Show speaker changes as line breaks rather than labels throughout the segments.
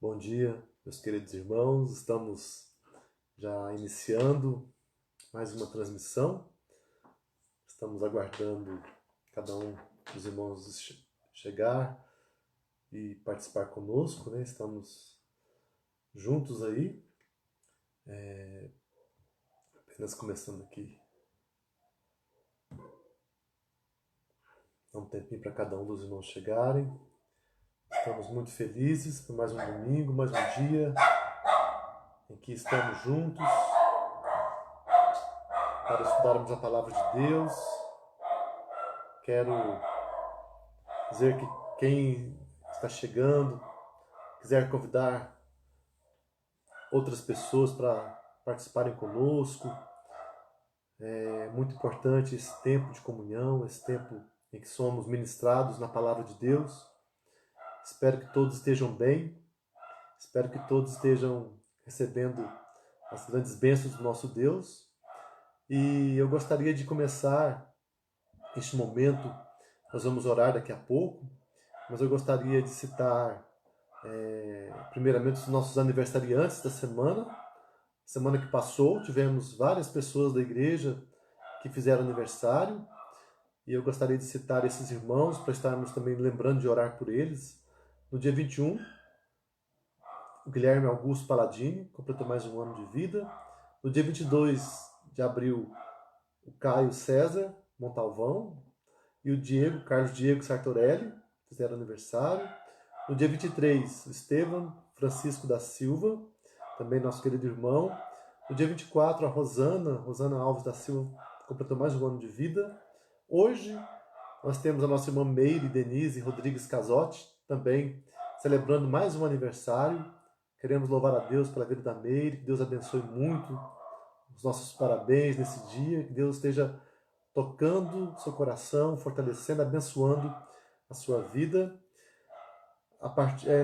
Bom dia, meus queridos irmãos. Estamos já iniciando mais uma transmissão. Estamos aguardando cada um dos irmãos chegar e participar conosco, né? Estamos juntos aí, apenas começando aqui. Dá um tempinho para cada um dos irmãos chegarem. Estamos muito felizes por mais um domingo, mais um dia em que estamos juntos para estudarmos a palavra de Deus. Quero dizer que quem está chegando, quiser convidar outras pessoas para participarem conosco, é muito importante esse tempo de comunhão, esse tempo em que somos ministrados na palavra de Deus. Espero que todos estejam bem, espero que todos estejam recebendo as grandes bênçãos do nosso Deus. E eu gostaria de começar este momento, nós vamos orar daqui a pouco, mas eu gostaria de citar primeiramente os nossos aniversariantes da semana. Semana que passou, tivemos várias pessoas da igreja que fizeram aniversário, e eu gostaria de citar esses irmãos para estarmos também lembrando de orar por eles. No dia 21, o Guilherme Augusto Paladini completou mais um ano de vida. No dia 22 de abril, o Caio César Montalvão e o Carlos Diego Sartorelli fizeram aniversário. No dia 23, o Estevam Francisco da Silva, também nosso querido irmão. No dia 24, a Rosana Alves da Silva, completou mais um ano de vida. Hoje, nós temos a nossa irmã Meire Denise Rodrigues Casotti, também celebrando mais um aniversário. Queremos louvar a Deus pela vida da Meire, que Deus abençoe muito os nossos parabéns nesse dia, que Deus esteja tocando seu coração, fortalecendo, abençoando a sua vida.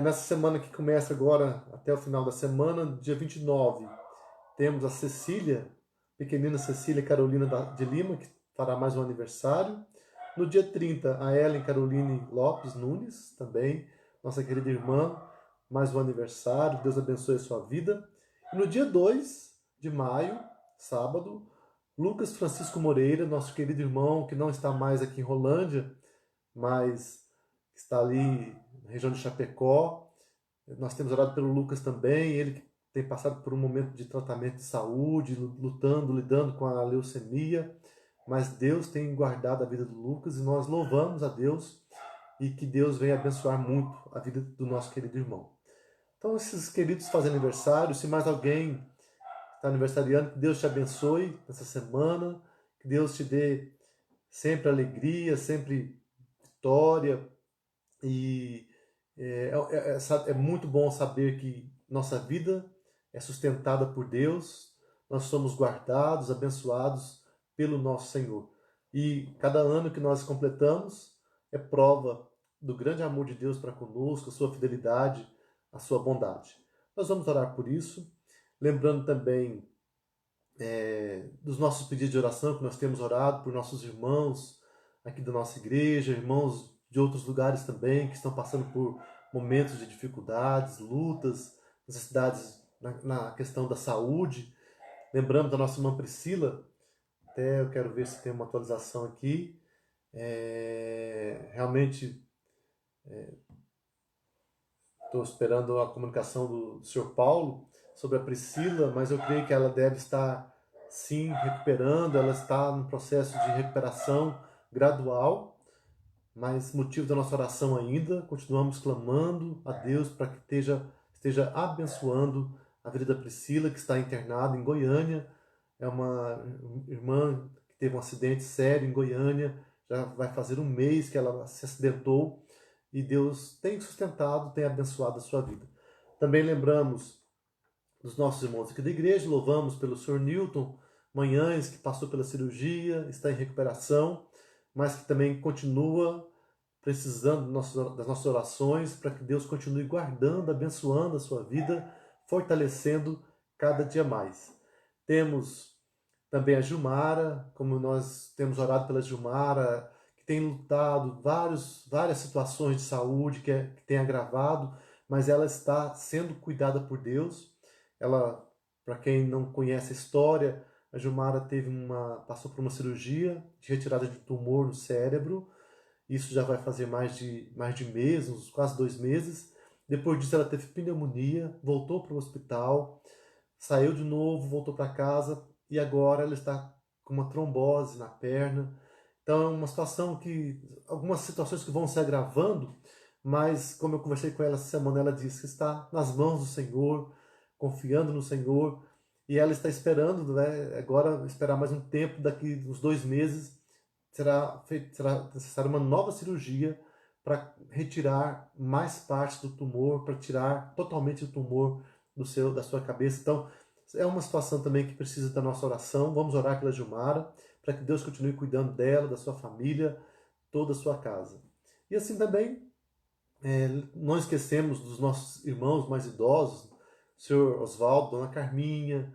Nessa semana que começa agora, até o final da semana, dia 29, temos a Cecília, pequenina Cecília Carolina de Lima, que fará mais um aniversário. No dia 30, a Ellen Caroline Lopes Nunes, também, nossa querida irmã, mais um aniversário, Deus abençoe a sua vida. E no dia 2 de maio, sábado, Lucas Francisco Moreira, nosso querido irmão, que não está mais aqui em Rolândia, mas está ali na região de Chapecó. Nós temos orado pelo Lucas também, ele que tem passado por um momento de tratamento de saúde, lidando com a leucemia, mas Deus tem guardado a vida do Lucas e nós louvamos a Deus e que Deus venha abençoar muito a vida do nosso querido irmão. Então, esses queridos fazem aniversário. Se mais alguém está aniversariando, que Deus te abençoe nessa semana, que Deus te dê sempre alegria, sempre vitória. E é muito bom saber que nossa vida é sustentada por Deus, nós somos guardados, abençoados pelo nosso Senhor. E cada ano que nós completamos é prova do grande amor de Deus para conosco, a sua fidelidade, a sua bondade. Nós vamos orar por isso, lembrando também dos nossos pedidos de oração, que nós temos orado por nossos irmãos aqui da nossa igreja, irmãos de outros lugares também, que estão passando por momentos de dificuldades, lutas, necessidades na questão da saúde. Lembramos da nossa irmã Priscila, até eu quero ver se tem uma atualização aqui. Realmente estou esperando a comunicação do Sr. Paulo sobre a Priscila, mas eu creio que ela deve estar, sim, recuperando, ela está num processo de recuperação gradual, mas motivo da nossa oração ainda, continuamos clamando a Deus para que esteja abençoando a vida da Priscila, que está internada em Goiânia. É uma irmã que teve um acidente sério em Goiânia, já vai fazer um mês que ela se acidentou, e Deus tem sustentado, tem abençoado a sua vida. Também lembramos dos nossos irmãos aqui da igreja, louvamos pelo Sr. Newton Manhães, que passou pela cirurgia, está em recuperação, mas que também continua precisando das nossas orações para que Deus continue guardando, abençoando a sua vida, fortalecendo cada dia mais. Temos também a Gilmara, como nós temos orado pela Gilmara, que tem lutado várias situações de saúde que tem agravado, mas ela está sendo cuidada por Deus. Ela, para quem não conhece a história, a Gilmara passou por uma cirurgia de retirada de tumor no cérebro. Isso já vai fazer mais de mês, uns quase 2 meses. Depois disso ela teve pneumonia, voltou para o hospital, saiu de novo, voltou para casa e agora ela está com uma trombose na perna. Então é uma situação algumas situações que vão se agravando, mas como eu conversei com ela essa semana, ela disse que está nas mãos do Senhor, confiando no Senhor, e ela está esperando, né, agora esperar mais um tempo, daqui uns 2 meses, será necessária uma nova cirurgia para retirar mais partes do tumor, para tirar totalmente o tumor da sua cabeça. Então, é uma situação também que precisa da nossa oração. Vamos orar pela Gilmara, para que Deus continue cuidando dela, da sua família, toda a sua casa. E assim também, não esquecemos dos nossos irmãos mais idosos, o senhor Oswaldo, dona Carminha,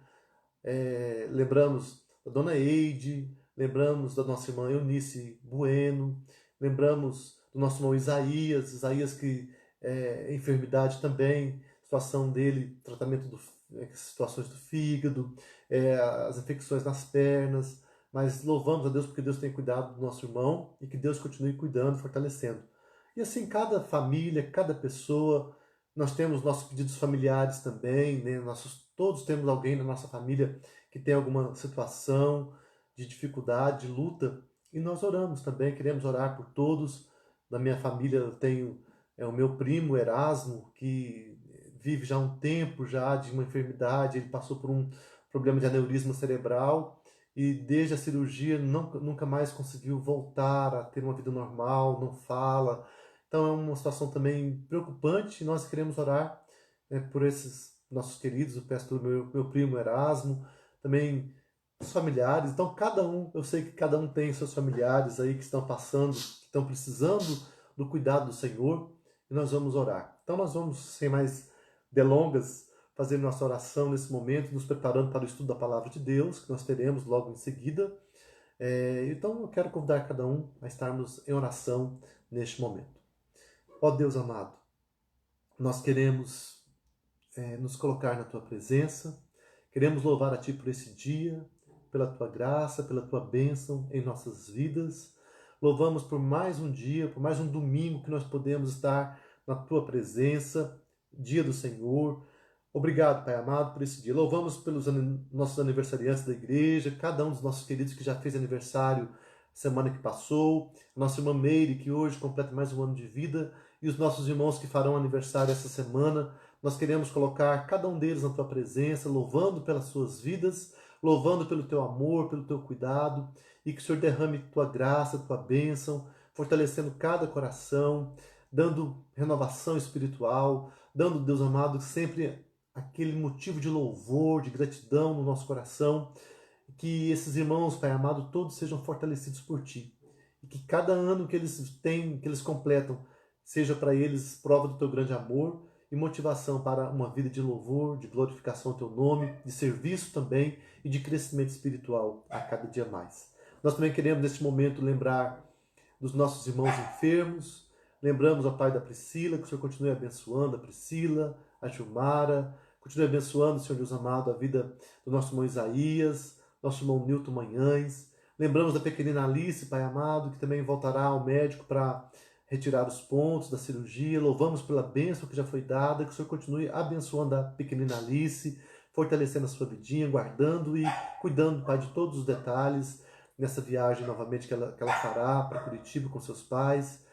lembramos da dona Eide, lembramos da nossa irmã Eunice Bueno, lembramos do nosso irmão Isaías que enfermidade também, situação dele, tratamento situações do fígado, as infecções nas pernas, mas louvamos a Deus porque Deus tem cuidado do nosso irmão e que Deus continue cuidando, fortalecendo. E assim, cada família, cada pessoa, nós temos nossos pedidos familiares também, né? Todos temos alguém na nossa família que tem alguma situação de dificuldade, de luta, e nós oramos também, queremos orar por todos. Na minha família eu tenho o meu primo Erasmo, que vive já há um tempo já de uma enfermidade, ele passou por um problema de aneurisma cerebral e desde a cirurgia nunca mais conseguiu voltar a ter uma vida normal, não fala. Então é uma situação também preocupante. Nós queremos orar, por esses nossos queridos. Eu peço pelo meu primo Erasmo, também os familiares. Então eu sei que cada um tem seus familiares aí que estão passando, que estão precisando do cuidado do Senhor, e nós vamos orar. Então nós vamos, sem mais delongas, fazer nossa oração nesse momento, nos preparando para o estudo da Palavra de Deus, que nós teremos logo em seguida. Então eu quero convidar cada um a estarmos em oração neste momento. Ó Deus amado, nós queremos nos colocar na Tua presença, queremos louvar a Ti por esse dia, pela Tua graça, pela Tua bênção em nossas vidas. Louvamos por mais um dia, por mais um domingo que nós podemos estar na Tua presença, dia do Senhor. Obrigado, Pai amado, por esse dia. Louvamos pelos nossos aniversariantes da igreja, cada um dos nossos queridos que já fez aniversário semana que passou, nossa irmã Meire, que hoje completa mais um ano de vida, e os nossos irmãos que farão aniversário essa semana. Nós queremos colocar cada um deles na Tua presença, louvando pelas suas vidas, louvando pelo Teu amor, pelo Teu cuidado, e que o Senhor derrame Tua graça, Tua bênção, fortalecendo cada coração, dando renovação espiritual, dando, Deus amado, sempre aquele motivo de louvor, de gratidão no nosso coração, que esses irmãos, Pai amado, todos sejam fortalecidos por Ti, e que cada ano que eles completam, seja para eles prova do Teu grande amor e motivação para uma vida de louvor, de glorificação ao Teu nome, de serviço também e de crescimento espiritual a cada dia mais. Nós também queremos neste momento lembrar dos nossos irmãos enfermos, lembramos ao Pai da Priscila, que o Senhor continue abençoando a Priscila, a Gilmara, continue abençoando, Senhor Deus amado, a vida do nosso irmão Isaías, nosso irmão Nilton Manhães. Lembramos da pequenina Alice, Pai amado, que também voltará ao médico para retirar os pontos da cirurgia. Louvamos pela bênção que já foi dada, que o Senhor continue abençoando a pequenina Alice, fortalecendo a sua vidinha, guardando e cuidando, Pai, de todos os detalhes nessa viagem novamente que ela fará para Curitiba com seus pais.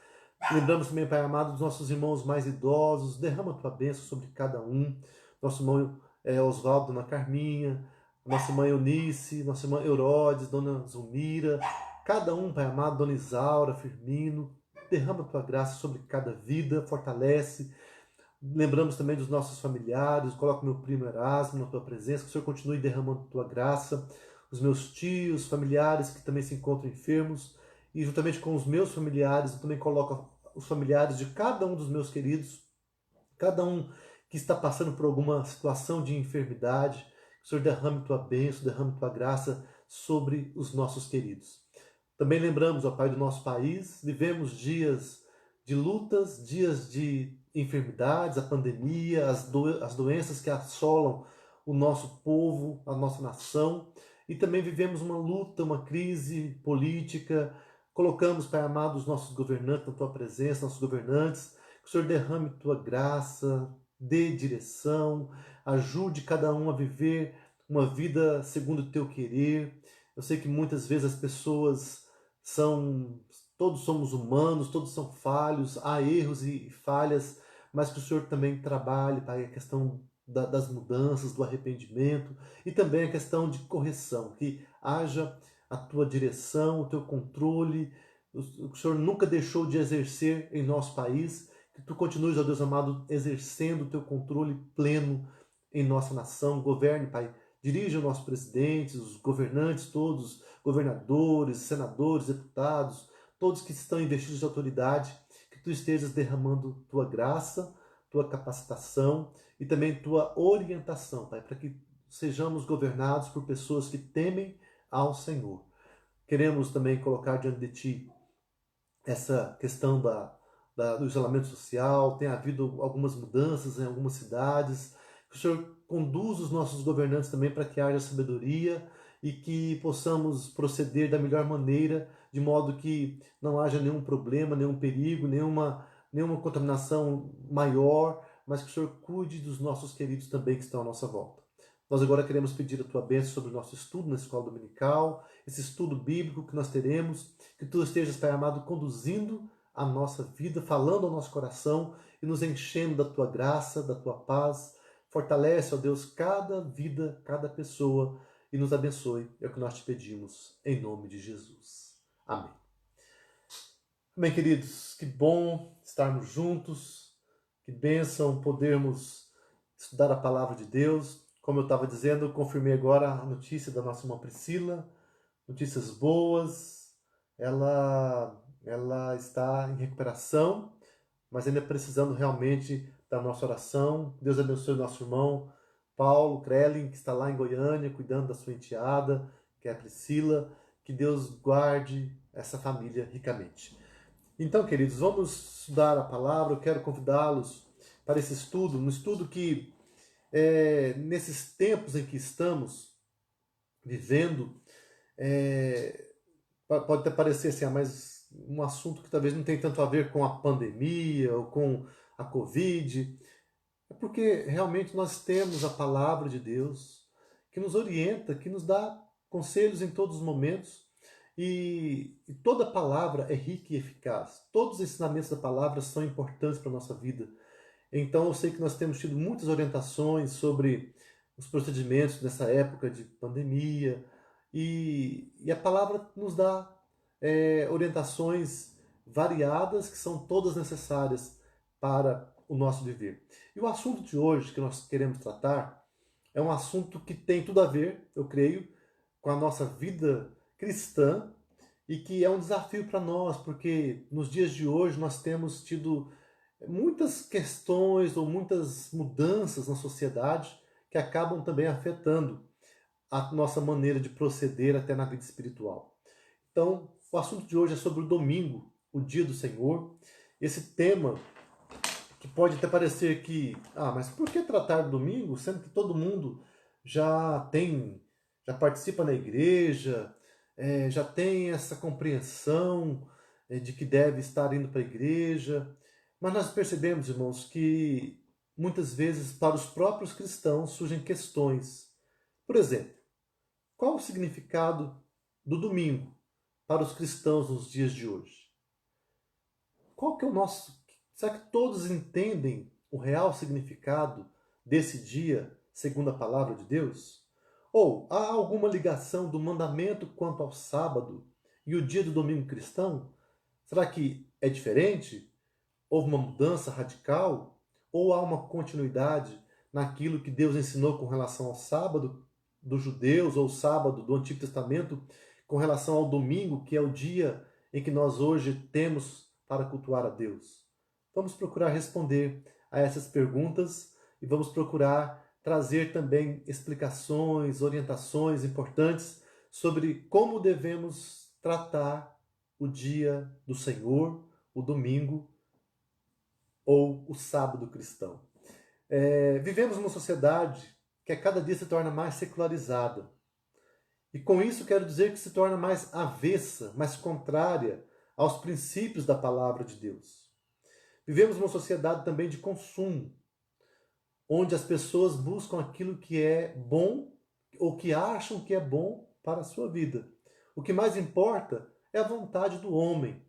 Lembramos também, Pai amado, dos nossos irmãos mais idosos. Derrama a Tua bênção sobre cada um. Nosso irmão Oswaldo, Dona Carminha, nossa irmã Eunice, nossa irmã Eurodes, Dona Zulmira, cada um, Pai amado, Dona Isaura, Firmino. Derrama a Tua graça sobre cada vida, fortalece. Lembramos também dos nossos familiares, coloca o meu primo Erasmo na Tua presença, que o Senhor continue derramando a Tua graça, os meus tios, familiares que também se encontram enfermos, e juntamente com os meus familiares, eu também coloco os familiares de cada um dos meus queridos, cada um que está passando por alguma situação de enfermidade, que o Senhor derrame Tua bênção, derrame Tua graça sobre os nossos queridos. Também lembramos, ó Pai, do nosso país, vivemos dias de lutas, dias de enfermidades, a pandemia, as doenças que assolam o nosso povo, a nossa nação. E também vivemos uma luta, uma crise política. Colocamos, Pai amado, os nossos governantes na Tua presença, nossos governantes. Que o Senhor derrame Tua graça, dê direção, ajude cada um a viver uma vida segundo o Teu querer. Eu sei que muitas vezes as pessoas todos somos humanos, todos são falhos, há erros e falhas, mas que o Senhor também trabalhe, Pai, a questão das mudanças, do arrependimento e também a questão de correção, que haja a Tua direção, o Teu controle. O Senhor nunca deixou de exercer em nosso país, que Tu continues, ó Deus amado, exercendo o Teu controle pleno em nossa nação. Governe, Pai, dirige os nossos presidentes, os governantes todos, governadores, senadores, deputados, todos que estão investidos de autoridade, que Tu estejas derramando Tua graça, Tua capacitação e também Tua orientação, Pai, para que sejamos governados por pessoas que temem ao Senhor. Queremos também colocar diante de Ti essa questão do isolamento social. Tem havido algumas mudanças em algumas cidades. Que o Senhor conduza os nossos governantes também para que haja sabedoria e que possamos proceder da melhor maneira, de modo que não haja nenhum problema, nenhum perigo, nenhuma contaminação maior, mas que o Senhor cuide dos nossos queridos também que estão à nossa volta. Nós agora queremos pedir a Tua bênção sobre o nosso estudo na escola dominical, esse estudo bíblico que nós teremos, que Tu estejas, Pai amado, conduzindo a nossa vida, falando ao nosso coração e nos enchendo da Tua graça, da Tua paz. Fortalece, ó Deus, cada vida, cada pessoa e nos abençoe. É o que nós te pedimos, em nome de Jesus. Amém. Bem, queridos, que bom estarmos juntos, que bênção podermos estudar a palavra de Deus. Como eu estava dizendo, eu confirmei agora a notícia da nossa irmã Priscila, notícias boas. Ela está em recuperação, mas ainda precisando realmente da nossa oração. Deus abençoe o nosso irmão Paulo Krelin, que está lá em Goiânia, cuidando da sua enteada, que é a Priscila. Que Deus guarde essa família ricamente. Então, queridos, vamos estudar a palavra. Eu quero convidá-los para esse estudo, um estudo que, nesses tempos em que estamos vivendo, pode até parecer assim, mas um assunto que talvez não tem tanto a ver com a pandemia ou com a Covid. É porque realmente nós temos a palavra de Deus que nos orienta, que nos dá conselhos em todos os momentos. E toda palavra é rica e eficaz. Todos os ensinamentos da palavra são importantes para a nossa vida. Então eu sei que nós temos tido muitas orientações sobre os procedimentos nessa época de pandemia. E a palavra nos dá orientações variadas que são todas necessárias para o nosso viver. E o assunto de hoje que nós queremos tratar é um assunto que tem tudo a ver, eu creio, com a nossa vida cristã e que é um desafio para nós, porque nos dias de hoje nós temos tido muitas questões ou muitas mudanças na sociedade que acabam também afetando a nossa maneira de proceder até na vida espiritual. Então, o assunto de hoje é sobre o domingo, o dia do Senhor. Esse tema que pode até parecer que, mas por que tratar do domingo, sendo que todo mundo já participa na igreja, já tem essa compreensão de que deve estar indo para a igreja. Mas nós percebemos, irmãos, que muitas vezes para os próprios cristãos surgem questões. Por exemplo, qual o significado do domingo para os cristãos nos dias de hoje? Qual que é o nosso... Será que todos entendem o real significado desse dia, segundo a palavra de Deus? Ou há alguma ligação do mandamento quanto ao sábado e o dia do domingo cristão? Será que é diferente? Houve uma mudança radical? Ou há uma continuidade naquilo que Deus ensinou com relação ao sábado dos judeus, ou o sábado do Antigo Testamento, com relação ao domingo, que é o dia em que nós hoje temos para cultuar a Deus? Vamos procurar responder a essas perguntas e vamos procurar trazer também explicações, orientações importantes sobre como devemos tratar o dia do Senhor, o domingo, ou o sábado cristão. Vivemos numa sociedade que a cada dia se torna mais secularizada. E com isso quero dizer que se torna mais avessa, mais contrária aos princípios da palavra de Deus. Vivemos numa sociedade também de consumo, onde as pessoas buscam aquilo que é bom ou que acham que é bom para a sua vida. O que mais importa é a vontade do homem.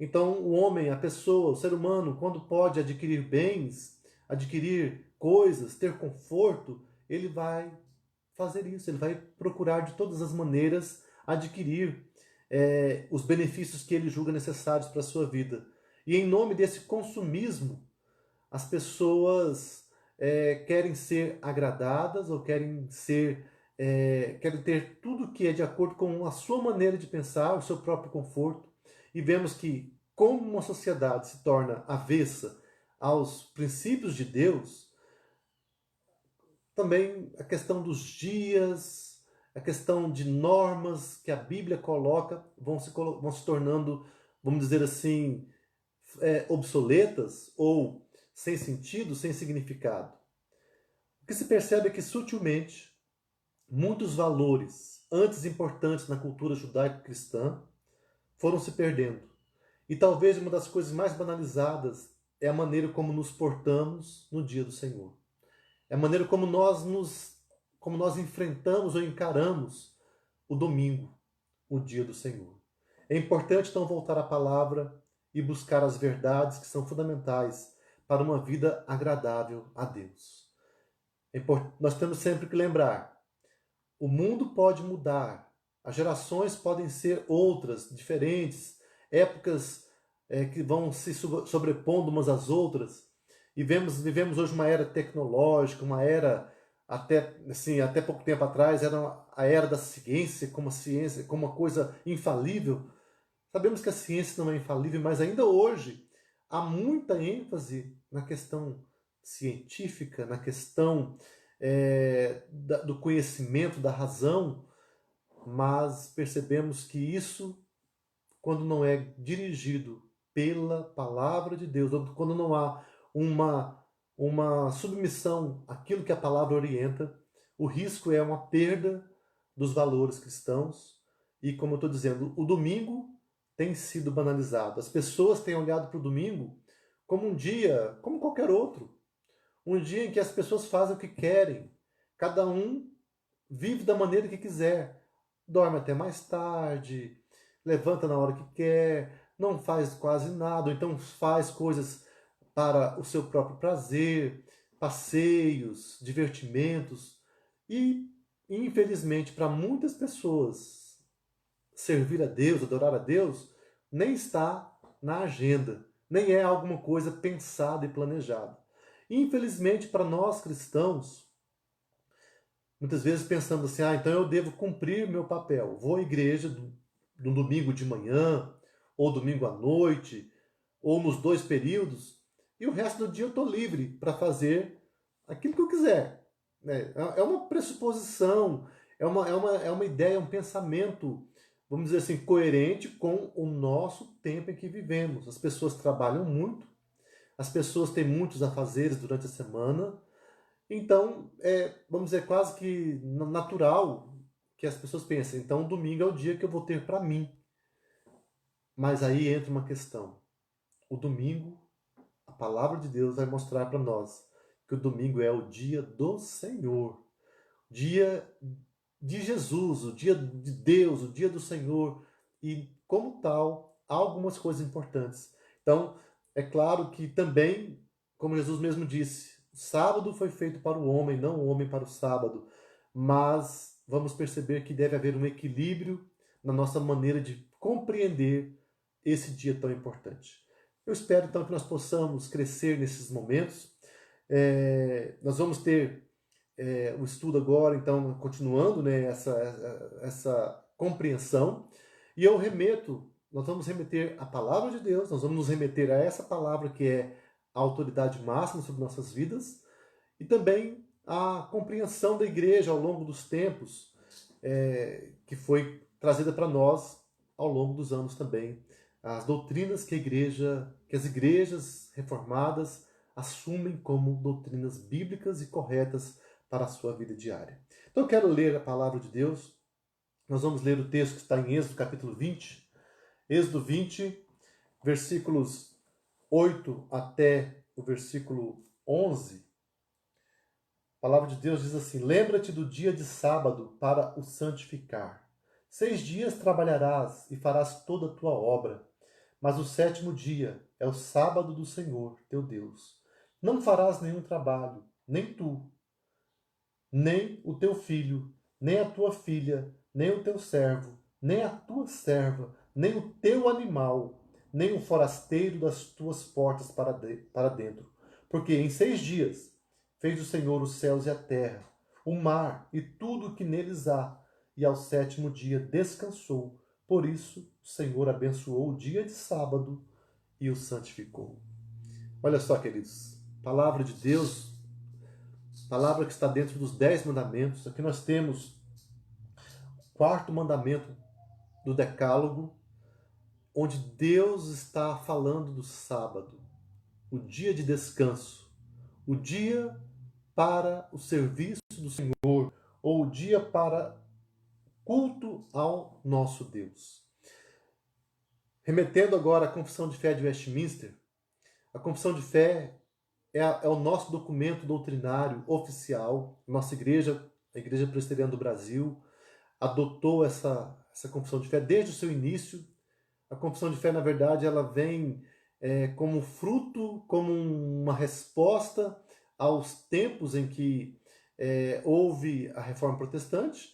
Então, o homem, a pessoa, o ser humano, quando pode adquirir bens, adquirir coisas, ter conforto, ele vai fazer isso, ele vai procurar de todas as maneiras adquirir os benefícios que ele julga necessários para a sua vida. E em nome desse consumismo, as pessoas querem ser agradadas ou querem ter tudo que é de acordo com a sua maneira de pensar, o seu próprio conforto. E vemos que, como uma sociedade se torna avessa aos princípios de Deus, também a questão dos dias, a questão de normas que a Bíblia coloca vão se tornando, vamos dizer assim, obsoletas ou sem sentido, sem significado. O que se percebe é que sutilmente muitos valores antes importantes na cultura judaico-cristã foram se perdendo. E talvez uma das coisas mais banalizadas é a maneira como nos portamos no dia do Senhor. É a maneira como nós enfrentamos ou encaramos o domingo, o dia do Senhor. É importante então voltar à palavra e buscar as verdades que são fundamentais para uma vida agradável a Deus. Nós temos sempre que lembrar, o mundo pode mudar, as gerações podem ser outras, diferentes, épocas que vão se sobrepondo umas às outras, e vivemos hoje uma era tecnológica, uma era, até pouco tempo atrás, era a era da ciência, como uma coisa infalível. Sabemos que a ciência não é infalível, mas ainda hoje há muita ênfase na questão científica, na questão do conhecimento, da razão, mas percebemos que isso, quando não é dirigido pela palavra de Deus, ou quando não há uma submissão àquilo que a palavra orienta, o risco é uma perda dos valores cristãos. E, como eu estou dizendo, o domingo tem sido banalizado. As pessoas têm olhado para o domingo como um dia, como qualquer outro. Um dia em que as pessoas fazem o que querem. Cada um vive da maneira que quiser. Dorme até mais tarde, levanta na hora que quer, não faz quase nada, ou então faz coisas para o seu próprio prazer, passeios, divertimentos. E, infelizmente, para muitas pessoas, servir a Deus, adorar a Deus, nem está na agenda, nem é alguma coisa pensada e planejada. Infelizmente, para nós cristãos, muitas vezes pensamos assim, então eu devo cumprir meu papel. Vou à igreja no domingo de manhã, ou domingo à noite, ou nos 2 períodos, e o resto do dia eu estou livre para fazer aquilo que eu quiser. É uma pressuposição, é uma ideia, um pensamento, vamos dizer assim, coerente com o nosso tempo em que vivemos. As pessoas trabalham muito, as pessoas têm muitos afazeres durante a semana, então, vamos dizer, quase que natural que as pessoas pensem, então o domingo é o dia que eu vou ter para mim. Mas aí entra uma questão. O domingo, a palavra de Deus vai mostrar para nós que o domingo é o dia do Senhor, dia de Jesus, o dia de Deus, o dia do Senhor, e como tal, há algumas coisas importantes. Então, é claro que também, como Jesus mesmo disse, o sábado foi feito para o homem, não o homem para o sábado, mas vamos perceber que deve haver um equilíbrio na nossa maneira de compreender esse dia tão importante. Eu espero então que nós possamos crescer nesses momentos. Nós vamos ter o estudo agora, então, continuando, né, essa compreensão. E nós vamos remeter à palavra de Deus, nós vamos nos remeter a essa palavra que é a autoridade máxima sobre nossas vidas, e também a compreensão da igreja ao longo dos tempos, que foi trazida para nós ao longo dos anos também, as doutrinas que as igrejas reformadas assumem como doutrinas bíblicas e corretas para a sua vida diária. Então eu quero ler a palavra de Deus. Nós vamos ler o texto que está em Êxodo capítulo 20. Êxodo 20, versículos 8 até o versículo 11. A palavra de Deus diz assim: lembra-te do dia de sábado para o santificar. 6 dias trabalharás e farás toda a tua obra, mas o 7º dia é o sábado do Senhor, teu Deus. Não farás nenhum trabalho, nem tu, nem o teu filho, nem a tua filha, nem o teu servo, nem a tua serva, nem o teu animal, nem o forasteiro das tuas portas para dentro. Porque em 6 dias fez o Senhor os céus e a terra, o mar e tudo o que neles há, e ao 7º dia descansou. Por isso o Senhor abençoou o dia de sábado e o santificou. Olha só, queridos, palavra de Deus, palavra que está dentro dos 10 mandamentos. Aqui nós temos o 4º mandamento do Decálogo, onde Deus está falando do sábado, o dia de descanso, o dia para o serviço do Senhor, ou o dia para culto ao nosso Deus. Remetendo agora à Confissão de Fé de Westminster, a Confissão de Fé é o nosso documento doutrinário oficial. Nossa igreja, a Igreja Presbiteriana do Brasil, adotou essa Confissão de Fé desde o seu início. A Confissão de Fé, na verdade, ela vem como fruto, como uma resposta aos tempos em que houve a Reforma Protestante,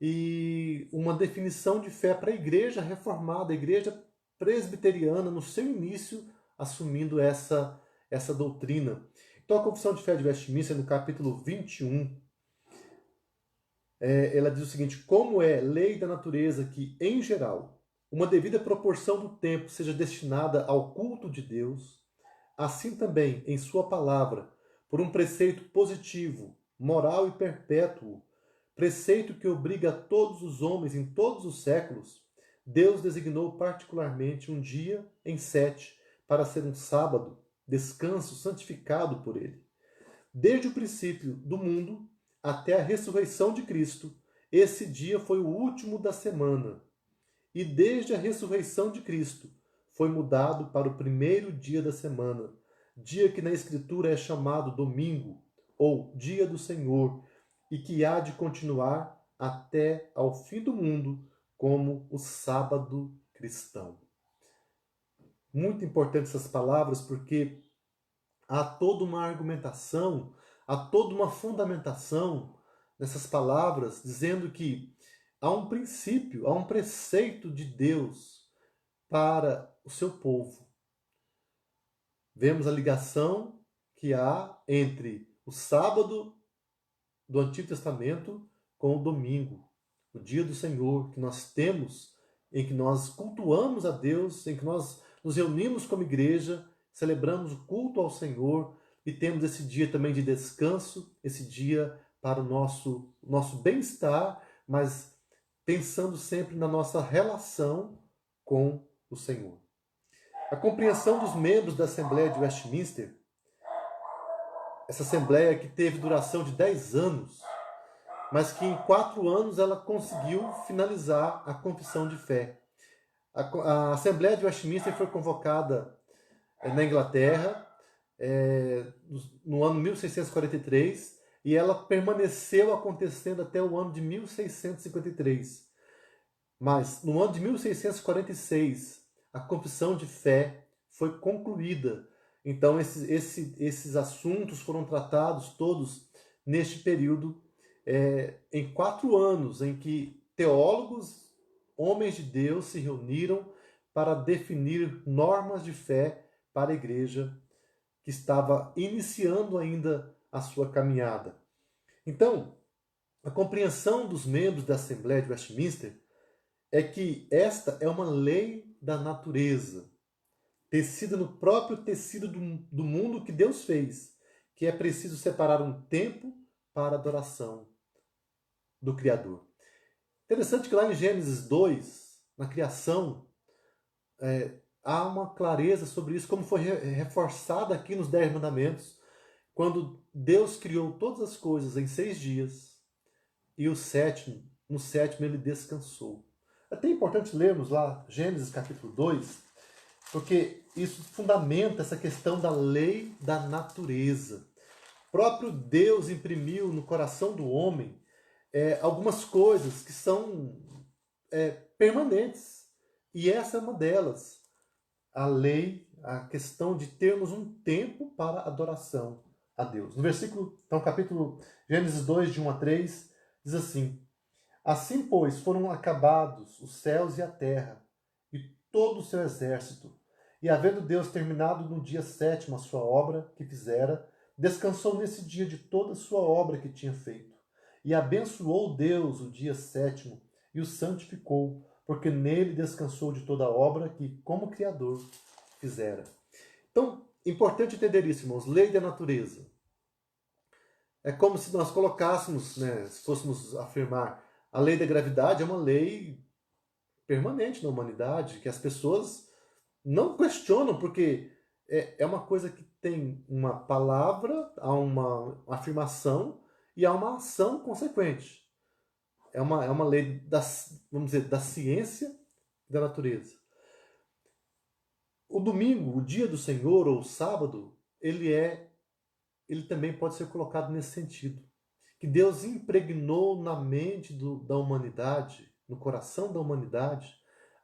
e uma definição de fé para a igreja reformada, a igreja presbiteriana, no seu início, assumindo essa doutrina. Então, a Confissão de Fé de Westminster, no capítulo 21, ela diz o seguinte: como é lei da natureza que, em geral, uma devida proporção do tempo seja destinada ao culto de Deus, assim também, em sua palavra, por um preceito positivo, moral e perpétuo, preceito que obriga a todos os homens em todos os séculos, Deus designou particularmente um dia em 7 para ser um sábado, descanso santificado por ele. Desde o princípio do mundo até a ressurreição de Cristo, esse dia foi o último da semana. E desde a ressurreição de Cristo, foi mudado para o primeiro dia da semana, dia que na Escritura é chamado domingo, ou dia do Senhor, e que há de continuar até ao fim do mundo como o sábado cristão. Muito importante essas palavras, porque há toda uma argumentação, há toda uma fundamentação nessas palavras, dizendo que há um princípio, há um preceito de Deus para o seu povo. Vemos a ligação que há entre o sábado do Antigo Testamento com o domingo, o dia do Senhor, que nós temos, em que nós cultuamos a Deus, em que nós nos reunimos como igreja, celebramos o culto ao Senhor e temos esse dia também de descanso, esse dia para o nosso bem-estar, mas pensando sempre na nossa relação com o Senhor. A compreensão dos membros da Assembleia de Westminster, essa Assembleia que teve duração de 10 anos, mas que em 4 anos ela conseguiu finalizar a confissão de fé. A Assembleia de Westminster foi convocada na Inglaterra no ano 1643 e ela permaneceu acontecendo até o ano de 1653. Mas no ano de 1646 a confissão de fé foi concluída. Então esses assuntos foram tratados todos neste período, em 4 anos, em que teólogos, homens de Deus, se reuniram para definir normas de fé para a igreja que estava iniciando ainda a sua caminhada. Então, a compreensão dos membros da Assembleia de Westminster é que esta é uma lei da natureza, tecida no próprio tecido do mundo que Deus fez, que é preciso separar um tempo para a adoração do Criador. Interessante que lá em Gênesis 2, na criação, há uma clareza sobre isso, como foi reforçado aqui nos 10 mandamentos, quando Deus criou todas as coisas em 6 dias, e no sétimo ele descansou. É até importante lermos lá Gênesis capítulo 2, porque isso fundamenta essa questão da lei da natureza. O próprio Deus imprimiu no coração do homem algumas coisas que são permanentes. E essa é uma delas. A lei, a questão de termos um tempo para adoração a Deus. No versículo, então, capítulo Gênesis 2, de 1 a 3, diz assim: Assim, pois, foram acabados os céus e a terra, e todo o seu exército. E havendo Deus terminado no dia sétimo a sua obra que fizera, descansou nesse dia de toda a sua obra que tinha feito. E abençoou Deus o dia sétimo, e o santificou, porque nele descansou de toda a obra que, como Criador, fizera. Então, importante entender isso, irmãos. Lei da natureza. É como se nós colocássemos, né, se fôssemos afirmar, a lei da gravidade é uma lei permanente na humanidade, que as pessoas não questionam, porque é uma coisa que tem uma palavra, há uma afirmação e há uma ação consequente. É uma lei vamos dizer, da ciência e da natureza. O domingo, o dia do Senhor, ou o sábado, ele também pode ser colocado nesse sentido. Que Deus impregnou na mente da humanidade, no coração da humanidade,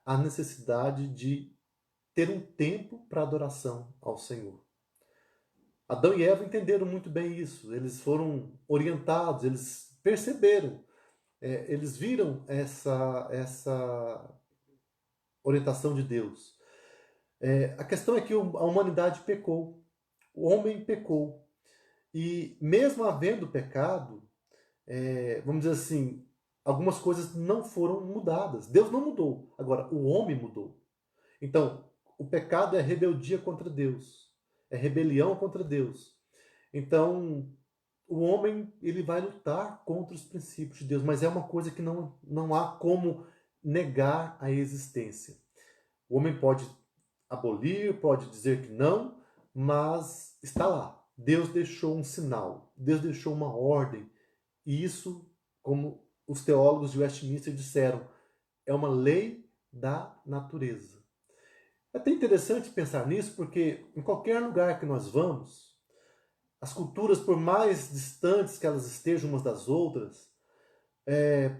a necessidade de ter um tempo para adoração ao Senhor. Adão e Eva entenderam muito bem isso. Eles foram orientados, eles perceberam, eles viram essa orientação de Deus. A questão é que a humanidade pecou, o homem pecou. E mesmo havendo pecado, vamos dizer assim, algumas coisas não foram mudadas. Deus não mudou, agora o homem mudou. Então, o pecado é rebeldia contra Deus, é rebelião contra Deus. Então, o homem ele vai lutar contra os princípios de Deus, mas é uma coisa que não há como negar a existência. O homem pode abolir, pode dizer que não, mas está lá. Deus deixou um sinal, Deus deixou uma ordem, e isso, como os teólogos de Westminster disseram, é uma lei da natureza. É até interessante pensar nisso, porque em qualquer lugar que nós vamos, as culturas, por mais distantes que elas estejam umas das outras,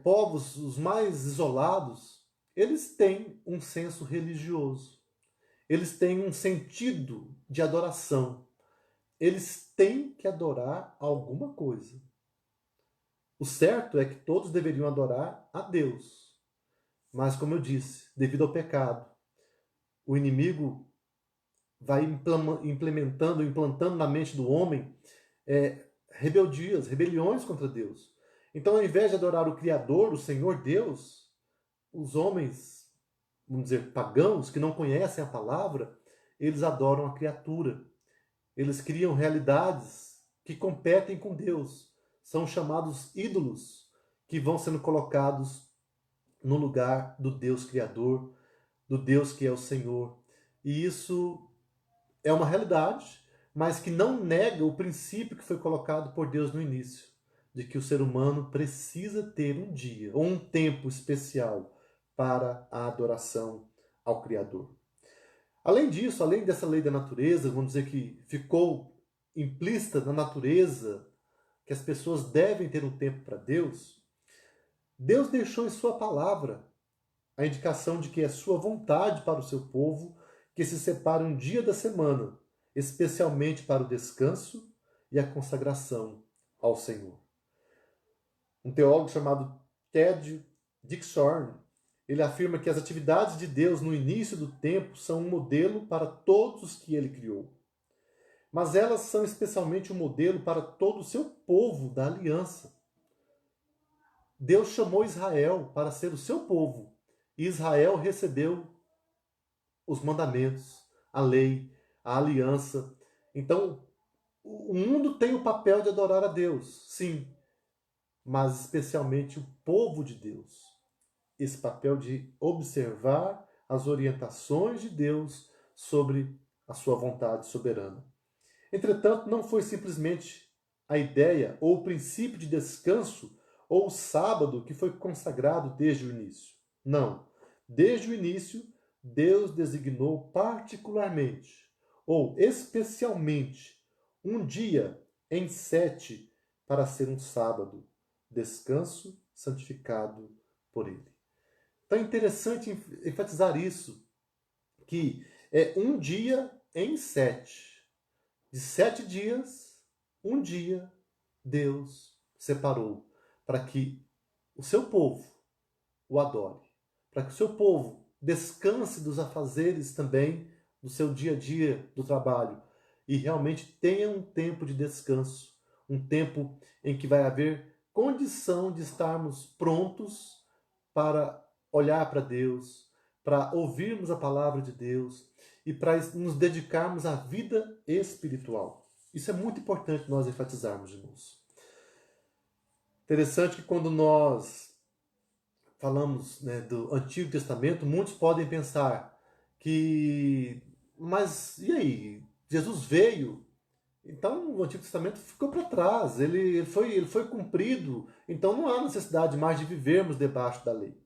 povos os mais isolados, eles têm um senso religioso. Eles têm um sentido de adoração. Eles têm que adorar alguma coisa. O certo é que todos deveriam adorar a Deus. Mas, como eu disse, devido ao pecado, o inimigo vai implantando na mente do homem rebeliões contra Deus. Então, ao invés de adorar o Criador, o Senhor Deus, os homens, vamos dizer, pagãos, que não conhecem a palavra, eles adoram a criatura. Eles criam realidades que competem com Deus. São chamados ídolos, que vão sendo colocados no lugar do Deus Criador, do Deus que é o Senhor. E isso é uma realidade, mas que não nega o princípio que foi colocado por Deus no início, de que o ser humano precisa ter um dia ou um tempo especial para a adoração ao Criador. Além disso, além dessa lei da natureza, vamos dizer que ficou implícita na natureza que as pessoas devem ter um tempo para Deus, Deus deixou em sua palavra a indicação de que é sua vontade para o seu povo que se separe um dia da semana, especialmente para o descanso e a consagração ao Senhor. Um teólogo chamado Ted Dickshorn, ele afirma que as atividades de Deus no início do tempo são um modelo para todos os que ele criou. Mas elas são especialmente um modelo para todo o seu povo da aliança. Deus chamou Israel para ser o seu povo, e Israel recebeu os mandamentos, a lei, a aliança. Então, o mundo tem o papel de adorar a Deus, sim, mas especialmente o povo de Deus. Esse papel de observar as orientações de Deus sobre a sua vontade soberana. Entretanto, não foi simplesmente a ideia ou o princípio de descanso ou o sábado que foi consagrado desde o início. Não. Desde o início, Deus designou particularmente ou especialmente um dia em 7 para ser um sábado, descanso santificado por Ele. Então é interessante enfatizar isso, que é um dia em 7. De 7 dias, um dia Deus separou para que o seu povo o adore, para que o seu povo descanse dos afazeres também do seu dia a dia, do trabalho, e realmente tenha um tempo de descanso, um tempo em que vai haver condição de estarmos prontos para olhar para Deus, para ouvirmos a palavra de Deus e para nos dedicarmos à vida espiritual. Isso é muito importante nós enfatizarmos, irmãos. Interessante que quando nós falamos, né, do Antigo Testamento, muitos podem pensar que, mas e aí? Jesus veio, então o Antigo Testamento ficou para trás, ele foi cumprido, então não há necessidade mais de vivermos debaixo da lei.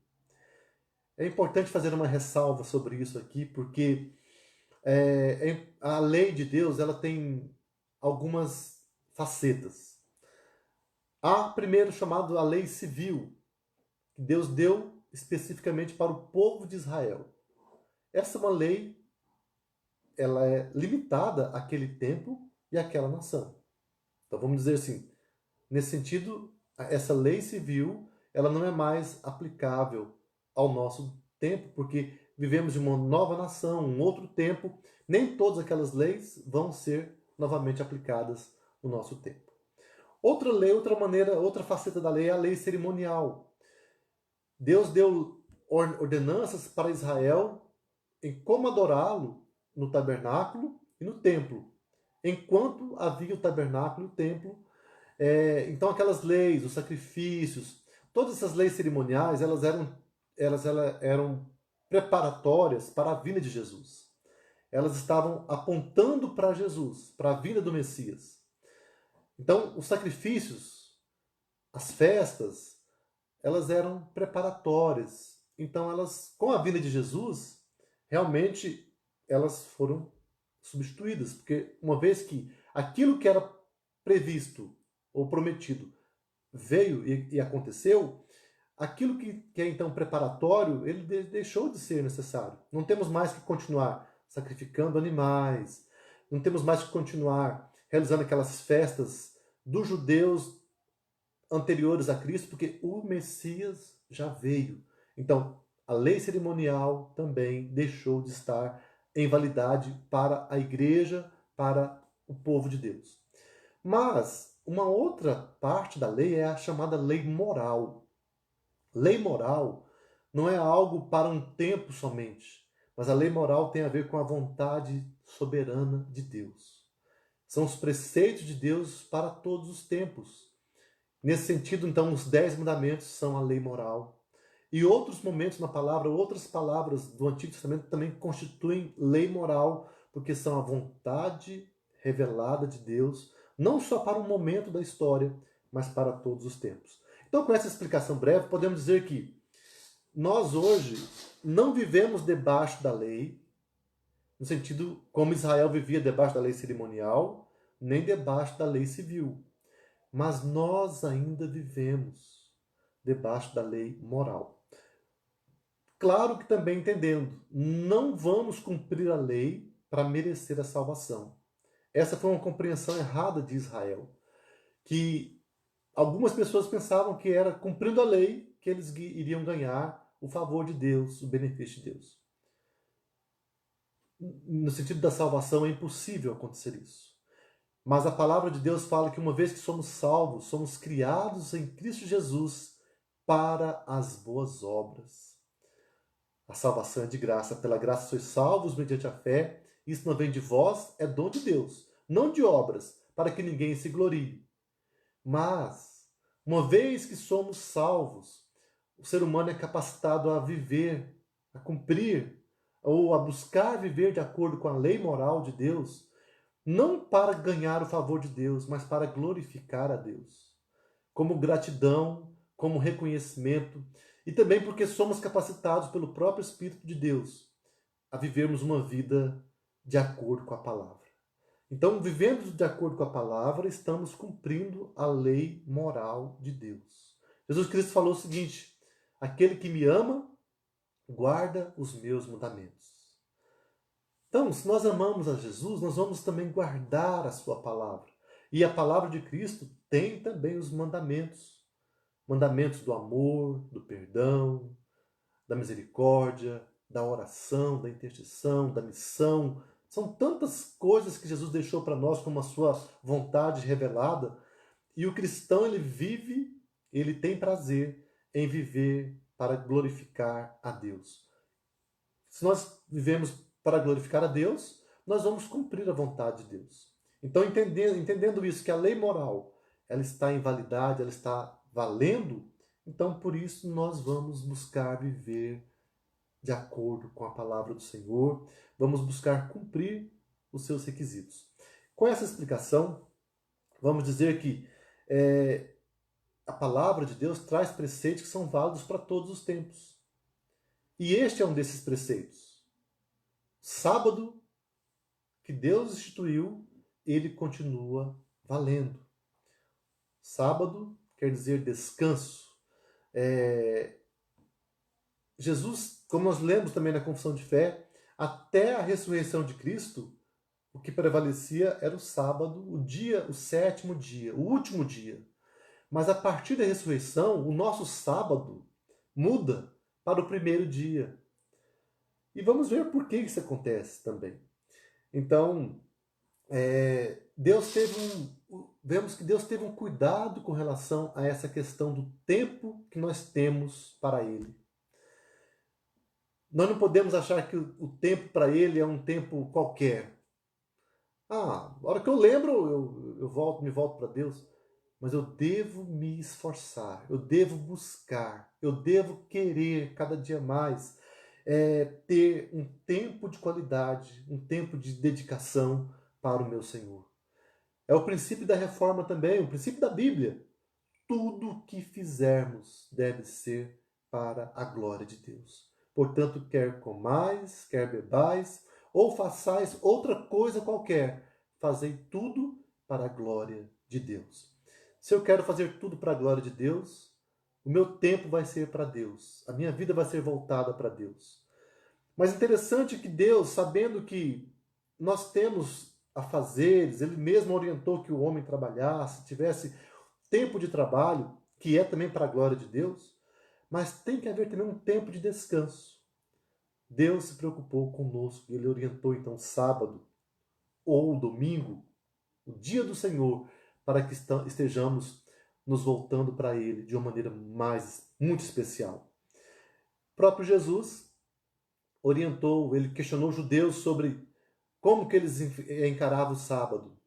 É importante fazer uma ressalva sobre isso aqui, porque a lei de Deus ela tem algumas facetas. Há primeiro chamado a lei civil, que Deus deu especificamente para o povo de Israel. Essa é uma lei, ela é limitada àquele tempo e àquela nação. Então vamos dizer assim, nesse sentido, essa lei civil, ela não é mais aplicável ao nosso tempo, porque vivemos de uma nova nação, um outro tempo, nem todas aquelas leis vão ser novamente aplicadas no nosso tempo. Outra lei, outra maneira, outra faceta da lei é a lei cerimonial. Deus deu ordenanças para Israel em como adorá-lo no tabernáculo e no templo. Enquanto havia o tabernáculo e o templo, então aquelas leis, os sacrifícios, todas essas leis cerimoniais, elas eram preparatórias para a vinda de Jesus. Elas estavam apontando para Jesus, para a vinda do Messias. Então, os sacrifícios, as festas, elas eram preparatórias. Então, elas, com a vinda de Jesus, realmente elas foram substituídas, porque uma vez que aquilo que era previsto ou prometido veio e aconteceu, aquilo que é então preparatório, ele deixou de ser necessário. Não temos mais que continuar sacrificando animais, não temos mais que continuar realizando aquelas festas dos judeus anteriores a Cristo, porque o Messias já veio. Então, a lei cerimonial também deixou de estar em validade para a igreja, para o povo de Deus. Mas uma outra parte da lei é a chamada lei moral. Lei moral não é algo para um tempo somente, mas a lei moral tem a ver com a vontade soberana de Deus. São os preceitos de Deus para todos os tempos. Nesse sentido, então, os 10 mandamentos são a lei moral. E outros momentos na palavra, outras palavras do Antigo Testamento também constituem lei moral, porque são a vontade revelada de Deus, não só para um momento da história, mas para todos os tempos. Então, com essa explicação breve, podemos dizer que nós hoje não vivemos debaixo da lei, no sentido como Israel vivia debaixo da lei cerimonial, nem debaixo da lei civil. Mas nós ainda vivemos debaixo da lei moral. Claro que também entendendo, não vamos cumprir a lei para merecer a salvação. Essa foi uma compreensão errada de Israel, que algumas pessoas pensavam que era cumprindo a lei que eles iriam ganhar o favor de Deus, o benefício de Deus. No sentido da salvação, é impossível acontecer isso. Mas a palavra de Deus fala que uma vez que somos salvos, somos criados em Cristo Jesus para as boas obras. A salvação é de graça. Pela graça sois salvos mediante a fé. Isso não vem de vós, é dom de Deus. Não de obras, para que ninguém se glorie. Mas, uma vez que somos salvos, o ser humano é capacitado a viver, a cumprir ou a buscar viver de acordo com a lei moral de Deus, não para ganhar o favor de Deus, mas para glorificar a Deus, como gratidão, como reconhecimento, e também porque somos capacitados pelo próprio Espírito de Deus a vivermos uma vida de acordo com a palavra. Então, vivendo de acordo com a palavra, estamos cumprindo a lei moral de Deus. Jesus Cristo falou o seguinte: aquele que me ama, guarda os meus mandamentos. Então, se nós amamos a Jesus, nós vamos também guardar a sua palavra. E a palavra de Cristo tem também os mandamentos. Mandamentos do amor, do perdão, da misericórdia, da oração, da intercessão, da missão. São tantas coisas que Jesus deixou para nós como a sua vontade revelada. E o cristão, ele vive, ele tem prazer em viver para glorificar a Deus. Se nós vivemos para glorificar a Deus, nós vamos cumprir a vontade de Deus. Então, entendendo isso, que a lei moral, ela está em validade, ela está valendo, então por isso nós vamos buscar viver de acordo com a palavra do Senhor, vamos buscar cumprir os seus requisitos. Com essa explicação, vamos dizer que a palavra de Deus traz preceitos que são válidos para todos os tempos. E este é um desses preceitos. Sábado, que Deus instituiu, ele continua valendo. Sábado quer dizer descanso. Jesus, como nós lemos também na Confissão de Fé, até a ressurreição de Cristo, o que prevalecia era o sábado, o sétimo dia, o último dia. Mas a partir da ressurreição, o nosso sábado muda para o primeiro dia. E vamos ver por que isso acontece também. Então, vemos que Deus teve um cuidado com relação a essa questão do tempo que nós temos para Ele. Nós não podemos achar que o tempo para Ele é um tempo qualquer. A hora que eu lembro, eu me volto para Deus. Mas eu devo me esforçar, eu devo buscar, eu devo querer cada dia mais ter um tempo de qualidade, um tempo de dedicação para o meu Senhor. É o princípio da reforma também, o princípio da Bíblia. Tudo que fizermos deve ser para a glória de Deus. Portanto, quer comais, quer bebais, ou façais outra coisa qualquer, fazei tudo para a glória de Deus. Se eu quero fazer tudo para a glória de Deus, o meu tempo vai ser para Deus. A minha vida vai ser voltada para Deus. Mas interessante que Deus, sabendo que nós temos afazeres, Ele mesmo orientou que o homem trabalhasse, tivesse tempo de trabalho, que é também para a glória de Deus, mas tem que haver também um tempo de descanso. Deus se preocupou conosco, Ele orientou então sábado ou domingo, o dia do Senhor, para que estejamos nos voltando para Ele de uma maneira muito especial. O próprio Jesus orientou, ele questionou os judeus sobre como que eles encaravam o sábado.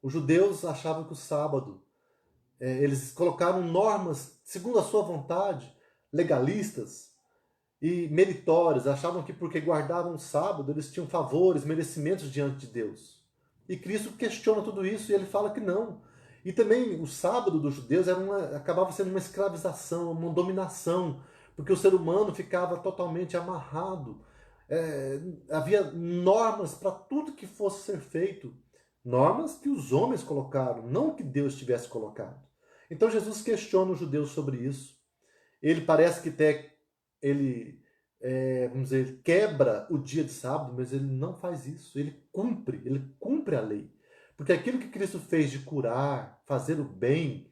Os judeus achavam que o sábado, eles colocaram normas segundo a sua vontade, legalistas e meritórias, achavam que porque guardavam o sábado eles tinham favores, merecimentos diante de Deus. E Cristo questiona tudo isso e ele fala que não. E também o sábado dos judeus acabava sendo uma escravização, uma dominação, porque o ser humano ficava totalmente amarrado. Havia normas para tudo que fosse ser feito. Normas que os homens colocaram, não que Deus tivesse colocado. Então Jesus questiona os judeus sobre isso. Ele parece que ele quebra o dia de sábado, mas ele não faz isso. Ele cumpre a lei. Porque aquilo que Cristo fez de curar, fazer o bem,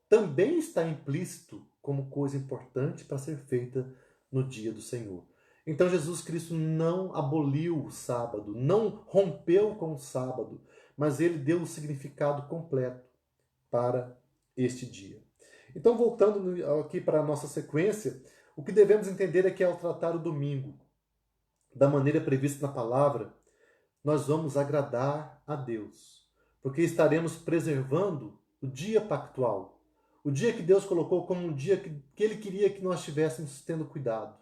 também está implícito como coisa importante para ser feita no dia do Senhor. Então Jesus Cristo não aboliu o sábado, não rompeu com o sábado, mas ele deu o significado completo para este dia. Então, voltando aqui para a nossa sequência, o que devemos entender é que ao tratar o domingo da maneira prevista na palavra, nós vamos agradar a Deus, porque estaremos preservando o dia pactual, o dia que Deus colocou como um dia que Ele queria que nós estivéssemos tendo cuidado.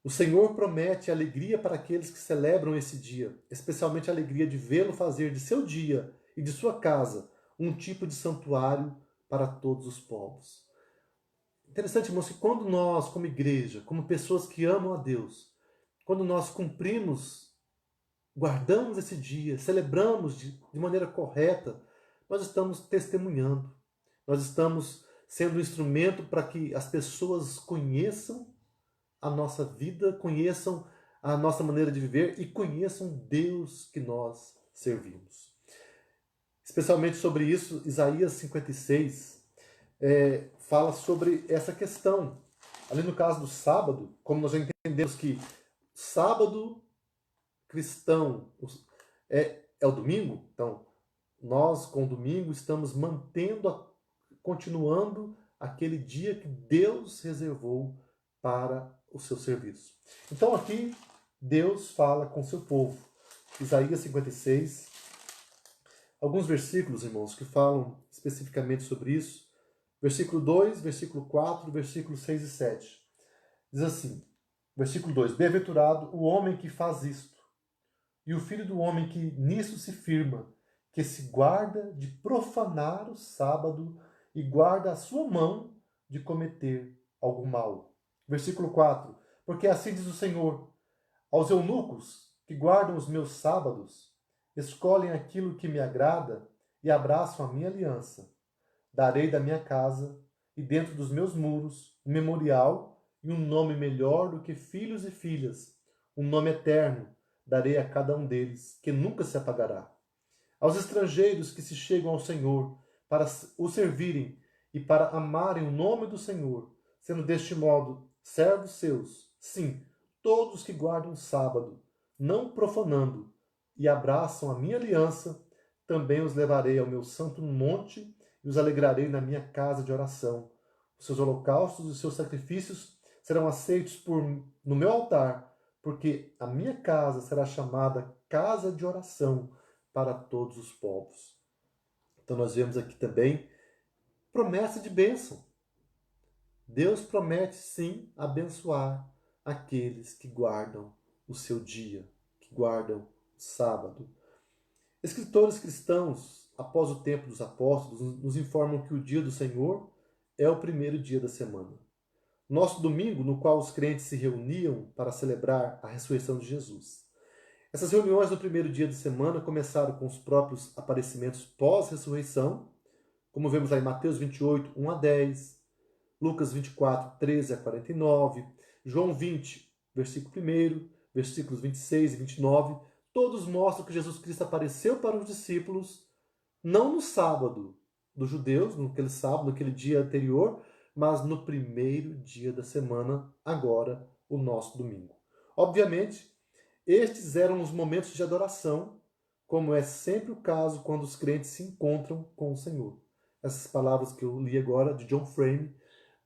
O Senhor promete alegria para aqueles que celebram esse dia, especialmente a alegria de vê-lo fazer de seu dia e de sua casa um tipo de santuário para todos os povos. Interessante, irmãos, que quando nós, como igreja, como pessoas que amam a Deus, quando nós cumprimos, guardamos esse dia, celebramos de maneira correta, nós estamos testemunhando, nós estamos sendo um instrumento para que as pessoas conheçam a nossa vida, conheçam a nossa maneira de viver e conheçam Deus que nós servimos. Especialmente sobre isso, Isaías 56 fala sobre essa questão. Ali no caso do sábado, como nós já entendemos que sábado cristão é o domingo, então nós com o domingo estamos continuando aquele dia que Deus reservou para o seu serviço. Então aqui Deus fala com seu povo. Isaías 56, alguns versículos, irmãos, que falam especificamente sobre isso. Versículo 2, versículo 4, versículos 6 e 7. Diz assim, versículo 2, bem-aventurado o homem que faz isto, e o filho do homem que nisso se firma, que se guarda de profanar o sábado e guarda a sua mão de cometer algum mal. Versículo 4, porque assim diz o Senhor, aos eunucos que guardam os meus sábados, escolhem aquilo que me agrada e abraçam a minha aliança. Darei da minha casa e dentro dos meus muros um memorial e um nome melhor do que filhos e filhas, um nome eterno darei a cada um deles, que nunca se apagará. Aos estrangeiros que se chegam ao Senhor para o servirem e para amarem o nome do Senhor, sendo deste modo servos seus, sim, todos que guardam o sábado, não profanando, e abraçam a minha aliança, também os levarei ao meu santo monte e os alegrarei na minha casa de oração. Os seus holocaustos e os seus sacrifícios serão aceitos no meu altar, porque a minha casa será chamada casa de oração para todos os povos. Então nós vemos aqui também promessa de bênção. Deus promete sim abençoar aqueles que guardam o seu dia, que guardam o sábado. Escritores cristãos, após o tempo dos apóstolos, nos informam que o dia do Senhor é o primeiro dia da semana. Nosso domingo, no qual os crentes se reuniam para celebrar a ressurreição de Jesus. Essas reuniões no primeiro dia de semana começaram com os próprios aparecimentos pós-ressurreição, como vemos lá em Mateus 28, 1 a 10, Lucas 24, 13 a 49, João 20, versículo 1, versículos 26 e 29, todos mostram que Jesus Cristo apareceu para os discípulos, não no sábado dos judeus, naquele sábado, naquele dia anterior, mas no primeiro dia da semana, agora, o nosso domingo. Obviamente, estes eram os momentos de adoração, como é sempre o caso quando os crentes se encontram com o Senhor. Essas palavras que eu li agora, de John Frame,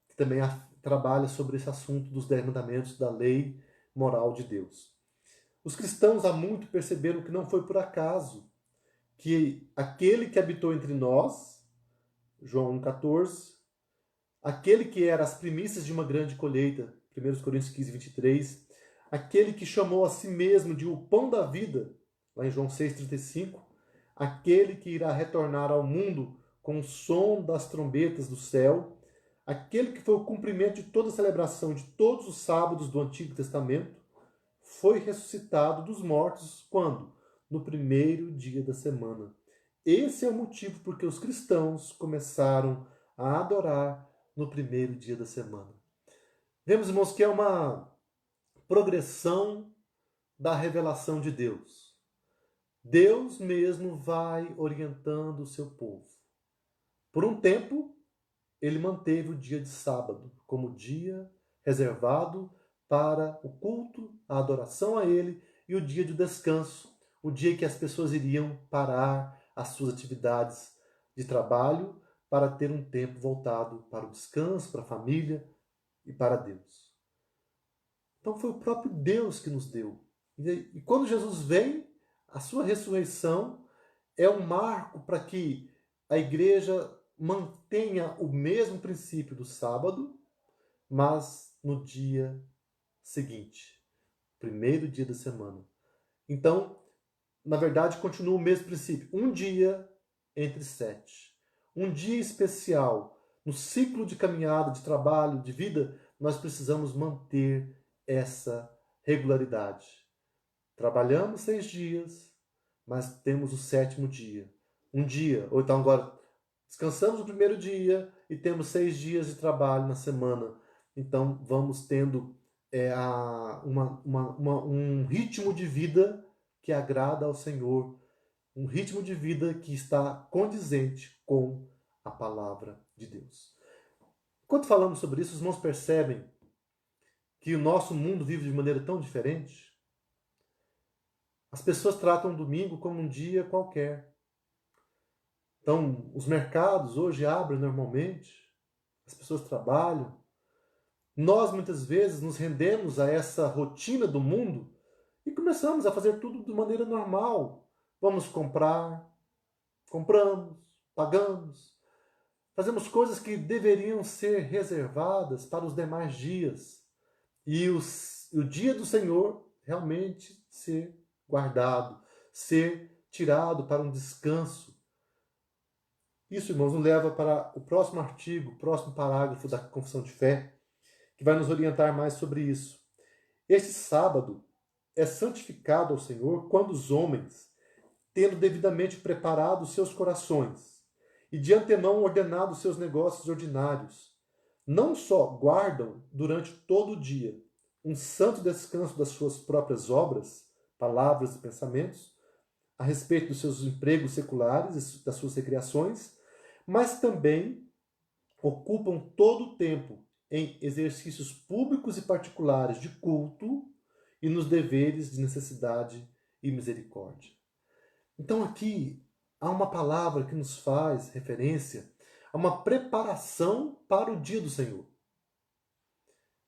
que também trabalha sobre esse assunto dos 10 mandamentos da lei moral de Deus. Os cristãos há muito perceberam que não foi por acaso que aquele que habitou entre nós, João 1,14, aquele que era as primícias de uma grande colheita, 1 Coríntios 15, 23, aquele que chamou a si mesmo de o pão da vida, lá em João 6,35, aquele que irá retornar ao mundo com o som das trombetas do céu, aquele que foi o cumprimento de toda a celebração de todos os sábados do Antigo Testamento, foi ressuscitado dos mortos quando? No primeiro dia da semana. Esse é o motivo porque os cristãos começaram a adorar no primeiro dia da semana. Vemos, irmãos, que é uma progressão da revelação de Deus. Deus mesmo vai orientando o seu povo. Por um tempo, ele manteve o dia de sábado como dia reservado para o culto, a adoração a ele e o dia de descanso, o dia que as pessoas iriam parar as suas atividades de trabalho para ter um tempo voltado para o descanso, para a família e para Deus. Então foi o próprio Deus que nos deu. E quando Jesus vem, a sua ressurreição é um marco para que a igreja mantenha o mesmo princípio do sábado, mas no dia seguinte, primeiro dia da semana. Então, na verdade, continua o mesmo princípio. Um dia entre 7. Um dia especial. No ciclo de caminhada, de trabalho, de vida, nós precisamos manter essa regularidade. Trabalhamos 6 dias, mas temos o 7º dia. Um dia, ou então agora descansamos o primeiro dia e temos 6 dias de trabalho na semana. Então vamos tendo um ritmo de vida que agrada ao Senhor, um ritmo de vida que está condizente com a palavra de Deus. Enquanto falamos sobre isso, os irmãos percebem que o nosso mundo vive de maneira tão diferente? As pessoas tratam o domingo como um dia qualquer. Então, os mercados hoje abrem normalmente, as pessoas trabalham. Nós, muitas vezes, nos rendemos a essa rotina do mundo e começamos a fazer tudo de maneira normal. Vamos comprar, compramos, pagamos. Fazemos coisas que deveriam ser reservadas para os demais dias. E o dia do Senhor realmente ser guardado, ser tirado para um descanso. Isso, irmãos, nos leva para o próximo artigo, o próximo parágrafo da Confissão de Fé, que vai nos orientar mais sobre isso. Este sábado é santificado ao Senhor quando os homens, tendo devidamente preparado seus corações e de antemão ordenado seus negócios ordinários, não só guardam durante todo o dia um santo descanso das suas próprias obras, palavras e pensamentos, a respeito dos seus empregos seculares e das suas recreações, mas também ocupam todo o tempo em exercícios públicos e particulares de culto e nos deveres de necessidade e misericórdia. Então aqui há uma palavra que nos faz referência a uma preparação para o dia do Senhor.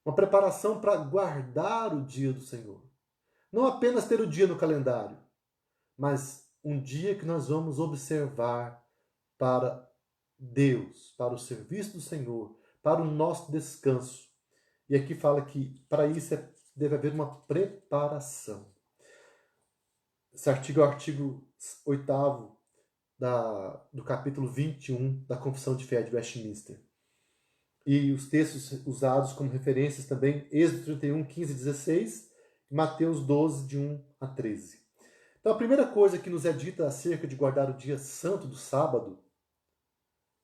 Uma preparação para guardar o dia do Senhor. Não apenas ter o dia no calendário, mas um dia que nós vamos observar para Deus, para o serviço do Senhor, para o nosso descanso. E aqui fala que para isso deve haver uma preparação. Esse artigo é o artigo 8º do capítulo 21 da Confissão de Fé de Westminster. E os textos usados como referências também, Êxodo 31, 15 e 16, e Mateus 12, de 1 a 13. Então a primeira coisa que nos é dita acerca de guardar o dia santo do sábado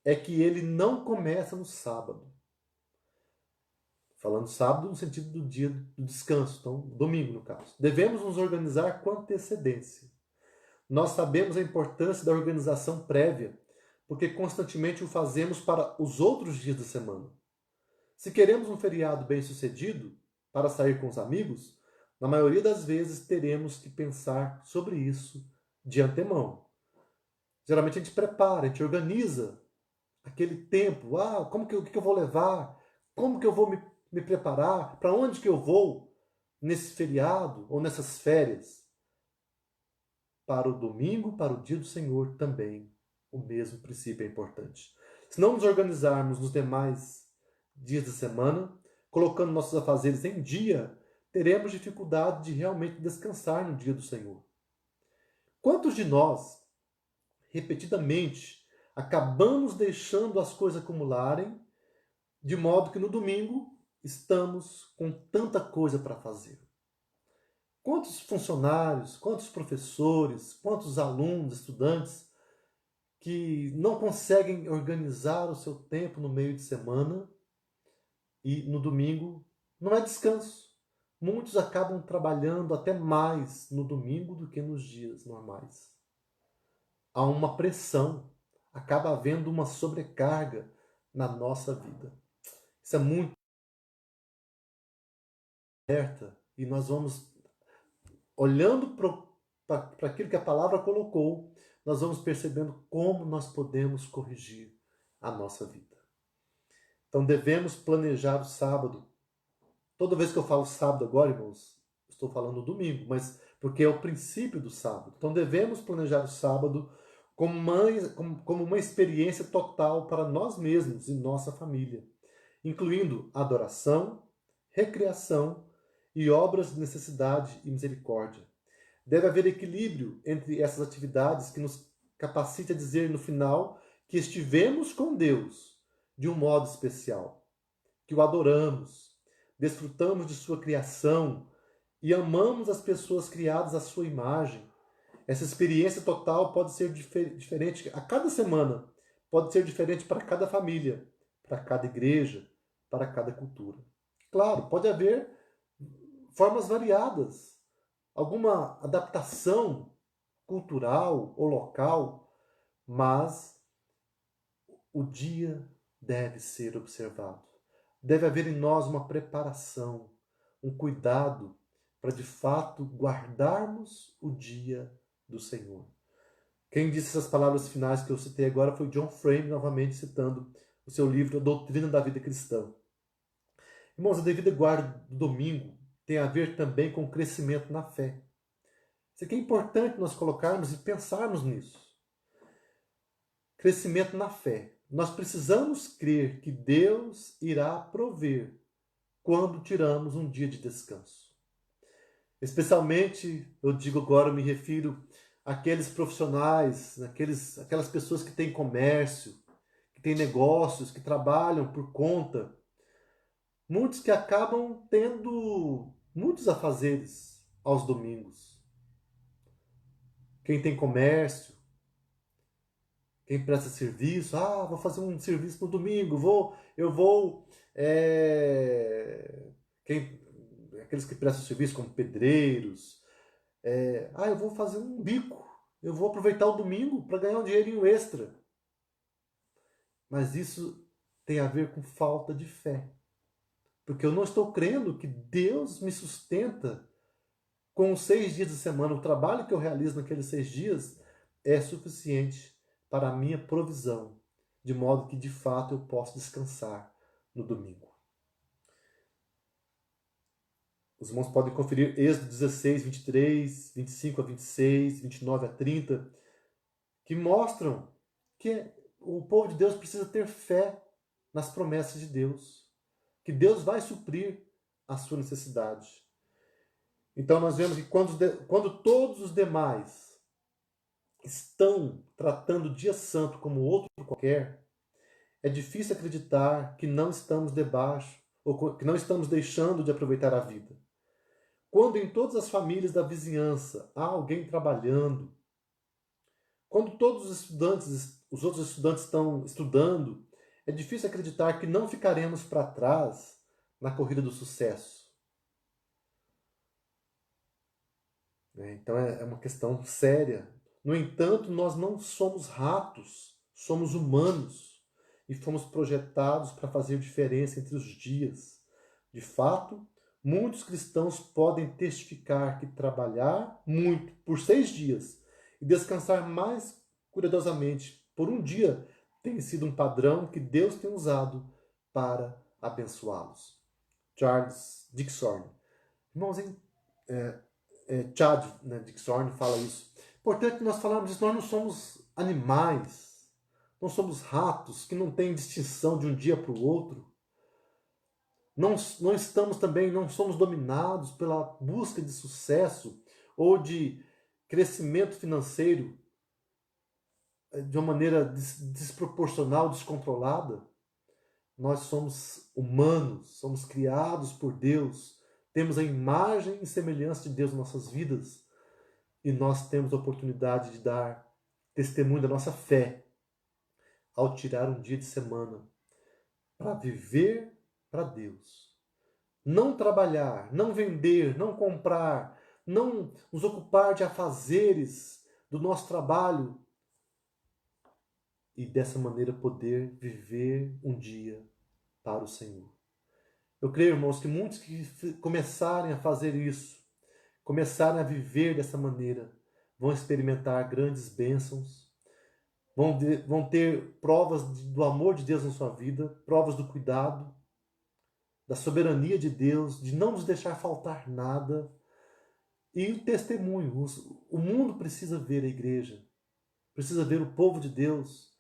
é que ele não começa no sábado. Falando sábado no sentido do dia do descanso, então domingo no caso. Devemos nos organizar com antecedência. Nós sabemos a importância da organização prévia, porque constantemente o fazemos para os outros dias da semana. Se queremos um feriado bem-sucedido, para sair com os amigos, na maioria das vezes teremos que pensar sobre isso de antemão. Geralmente a gente prepara, a gente organiza aquele tempo. O que eu vou levar? Como que eu vou me preparar? Para onde que eu vou nesse feriado ou nessas férias? Para o domingo, para o dia do Senhor também, o mesmo princípio é importante. Se não nos organizarmos nos demais dias da semana, colocando nossos afazeres em dia, teremos dificuldade de realmente descansar no dia do Senhor. Quantos de nós, repetidamente, acabamos deixando as coisas acumularem, de modo que no domingo estamos com tanta coisa para fazer? Quantos funcionários, quantos professores, quantos alunos, estudantes que não conseguem organizar o seu tempo no meio de semana e no domingo não é descanso. Muitos acabam trabalhando até mais no domingo do que nos dias normais. Há uma pressão, acaba havendo uma sobrecarga na nossa vida. Isso é muito certa e nós vamos olhando para aquilo que a palavra colocou, nós vamos percebendo como nós podemos corrigir a nossa vida. Então devemos planejar o sábado. Toda vez que eu falo sábado agora, irmãos, estou falando domingo, mas porque é o princípio do sábado. Então devemos planejar o sábado como uma experiência total para nós mesmos e nossa família, incluindo adoração, recreação e obras de necessidade e misericórdia. Deve haver equilíbrio entre essas atividades que nos capacite a dizer no final que estivemos com Deus de um modo especial, que o adoramos, desfrutamos de sua criação e amamos as pessoas criadas à sua imagem. Essa experiência total pode ser diferente a cada semana, pode ser diferente para cada família, para cada igreja, para cada cultura. Claro, pode haver formas variadas, alguma adaptação cultural ou local, mas o dia deve ser observado. Deve haver em nós uma preparação, um cuidado para de fato guardarmos o dia do Senhor. Quem disse essas palavras finais que eu citei agora foi John Frame, novamente citando o seu livro A Doutrina da Vida Cristã. Irmãos, a devida guarda do domingo tem a ver também com o crescimento na fé. Isso aqui é importante nós colocarmos e pensarmos nisso. Crescimento na fé. Nós precisamos crer que Deus irá prover quando tiramos um dia de descanso. Especialmente, eu digo agora, eu me refiro àqueles profissionais, aquelas pessoas que têm comércio, que têm negócios, que trabalham por conta. Muitos que acabam tendo muitos afazeres aos domingos. Quem tem comércio, quem presta serviço, vou fazer um serviço no domingo, aqueles que prestam serviço como pedreiros, eu vou fazer um bico, eu vou aproveitar o domingo para ganhar um dinheirinho extra. Mas isso tem a ver com falta de fé. Porque eu não estou crendo que Deus me sustenta com os 6 dias de semana. O trabalho que eu realizo naqueles 6 dias é suficiente para a minha provisão, de modo que de fato eu possa descansar no domingo. Os irmãos podem conferir Êxodo 16, 23, 25 a 26, 29 a 30, que mostram que o povo de Deus precisa ter fé nas promessas de Deus, que Deus vai suprir a sua necessidade. Então nós vemos que quando todos os demais estão tratando o dia santo como outro qualquer, é difícil acreditar que não estamos debaixo, ou que não estamos deixando de aproveitar a vida. Quando em todas as famílias da vizinhança há alguém trabalhando, quando todos os outros estudantes estão estudando, é difícil acreditar que não ficaremos para trás na corrida do sucesso. Então é uma questão séria. No entanto, nós não somos ratos, somos humanos e fomos projetados para fazer diferença entre os dias. De fato, muitos cristãos podem testificar que trabalhar muito por 6 dias e descansar mais cuidadosamente por um dia tem sido um padrão que Deus tem usado para abençoá-los. Charles Dickson. Irmãos, Chad Dickson fala isso. Importante nós falarmos isso, nós não somos animais, não somos ratos que não têm distinção de um dia para o outro. Não somos dominados pela busca de sucesso ou de crescimento financeiro de uma maneira desproporcional, descontrolada. Nós somos humanos, somos criados por Deus, temos a imagem e semelhança de Deus em nossas vidas e nós temos a oportunidade de dar testemunho da nossa fé ao tirar um dia de semana para viver para Deus. Não trabalhar, não vender, não comprar, não nos ocupar de afazeres do nosso trabalho e dessa maneira poder viver um dia para o Senhor. Eu creio, irmãos, que muitos que começarem a fazer isso, começarem a viver dessa maneira, vão experimentar grandes bênçãos, vão ter provas do amor de Deus na sua vida, provas do cuidado, da soberania de Deus, de não nos deixar faltar nada. E o testemunho. O mundo precisa ver a igreja, precisa ver o povo de Deus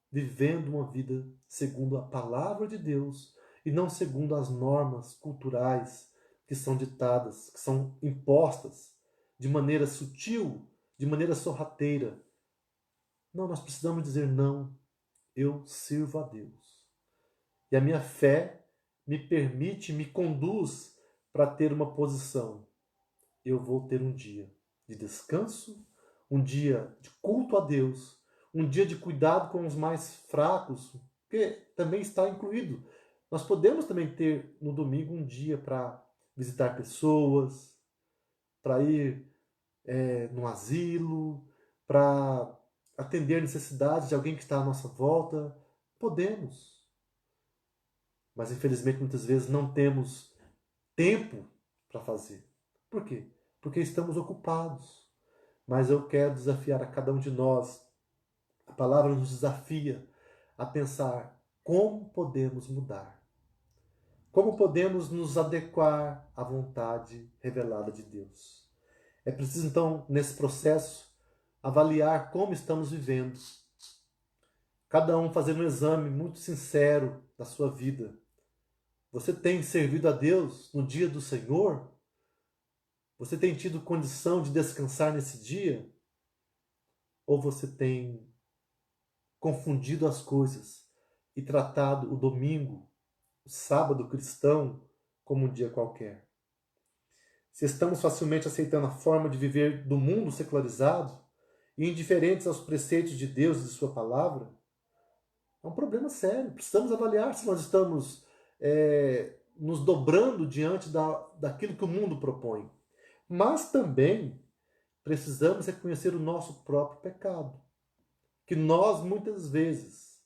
vivendo uma vida segundo a palavra de Deus e não segundo as normas culturais que são ditadas, que são impostas de maneira sutil, de maneira sorrateira. Não, nós precisamos dizer não. Eu sirvo a Deus. E a minha fé me permite, me conduz para ter uma posição. Eu vou ter um dia de descanso, um dia de culto a Deus, um dia de cuidado com os mais fracos, que também está incluído. Nós podemos também ter no domingo um dia para visitar pessoas, para ir no asilo, para atender necessidades de alguém que está à nossa volta. Podemos. Mas infelizmente muitas vezes não temos tempo para fazer. Por quê? Porque estamos ocupados. Mas eu quero desafiar a cada um de nós. A palavra nos desafia a pensar como podemos mudar. Como podemos nos adequar à vontade revelada de Deus. É preciso, então, nesse processo, avaliar como estamos vivendo. Cada um fazer um exame muito sincero da sua vida. Você tem servido a Deus no dia do Senhor? Você tem tido condição de descansar nesse dia? Ou você tem confundido as coisas e tratado o domingo, o sábado cristão, como um dia qualquer? Se estamos facilmente aceitando a forma de viver do mundo secularizado e indiferentes aos preceitos de Deus e de sua palavra, é um problema sério. Precisamos avaliar se nós estamos nos dobrando diante daquilo que o mundo propõe. Mas também precisamos reconhecer o nosso próprio pecado. Que nós, muitas vezes,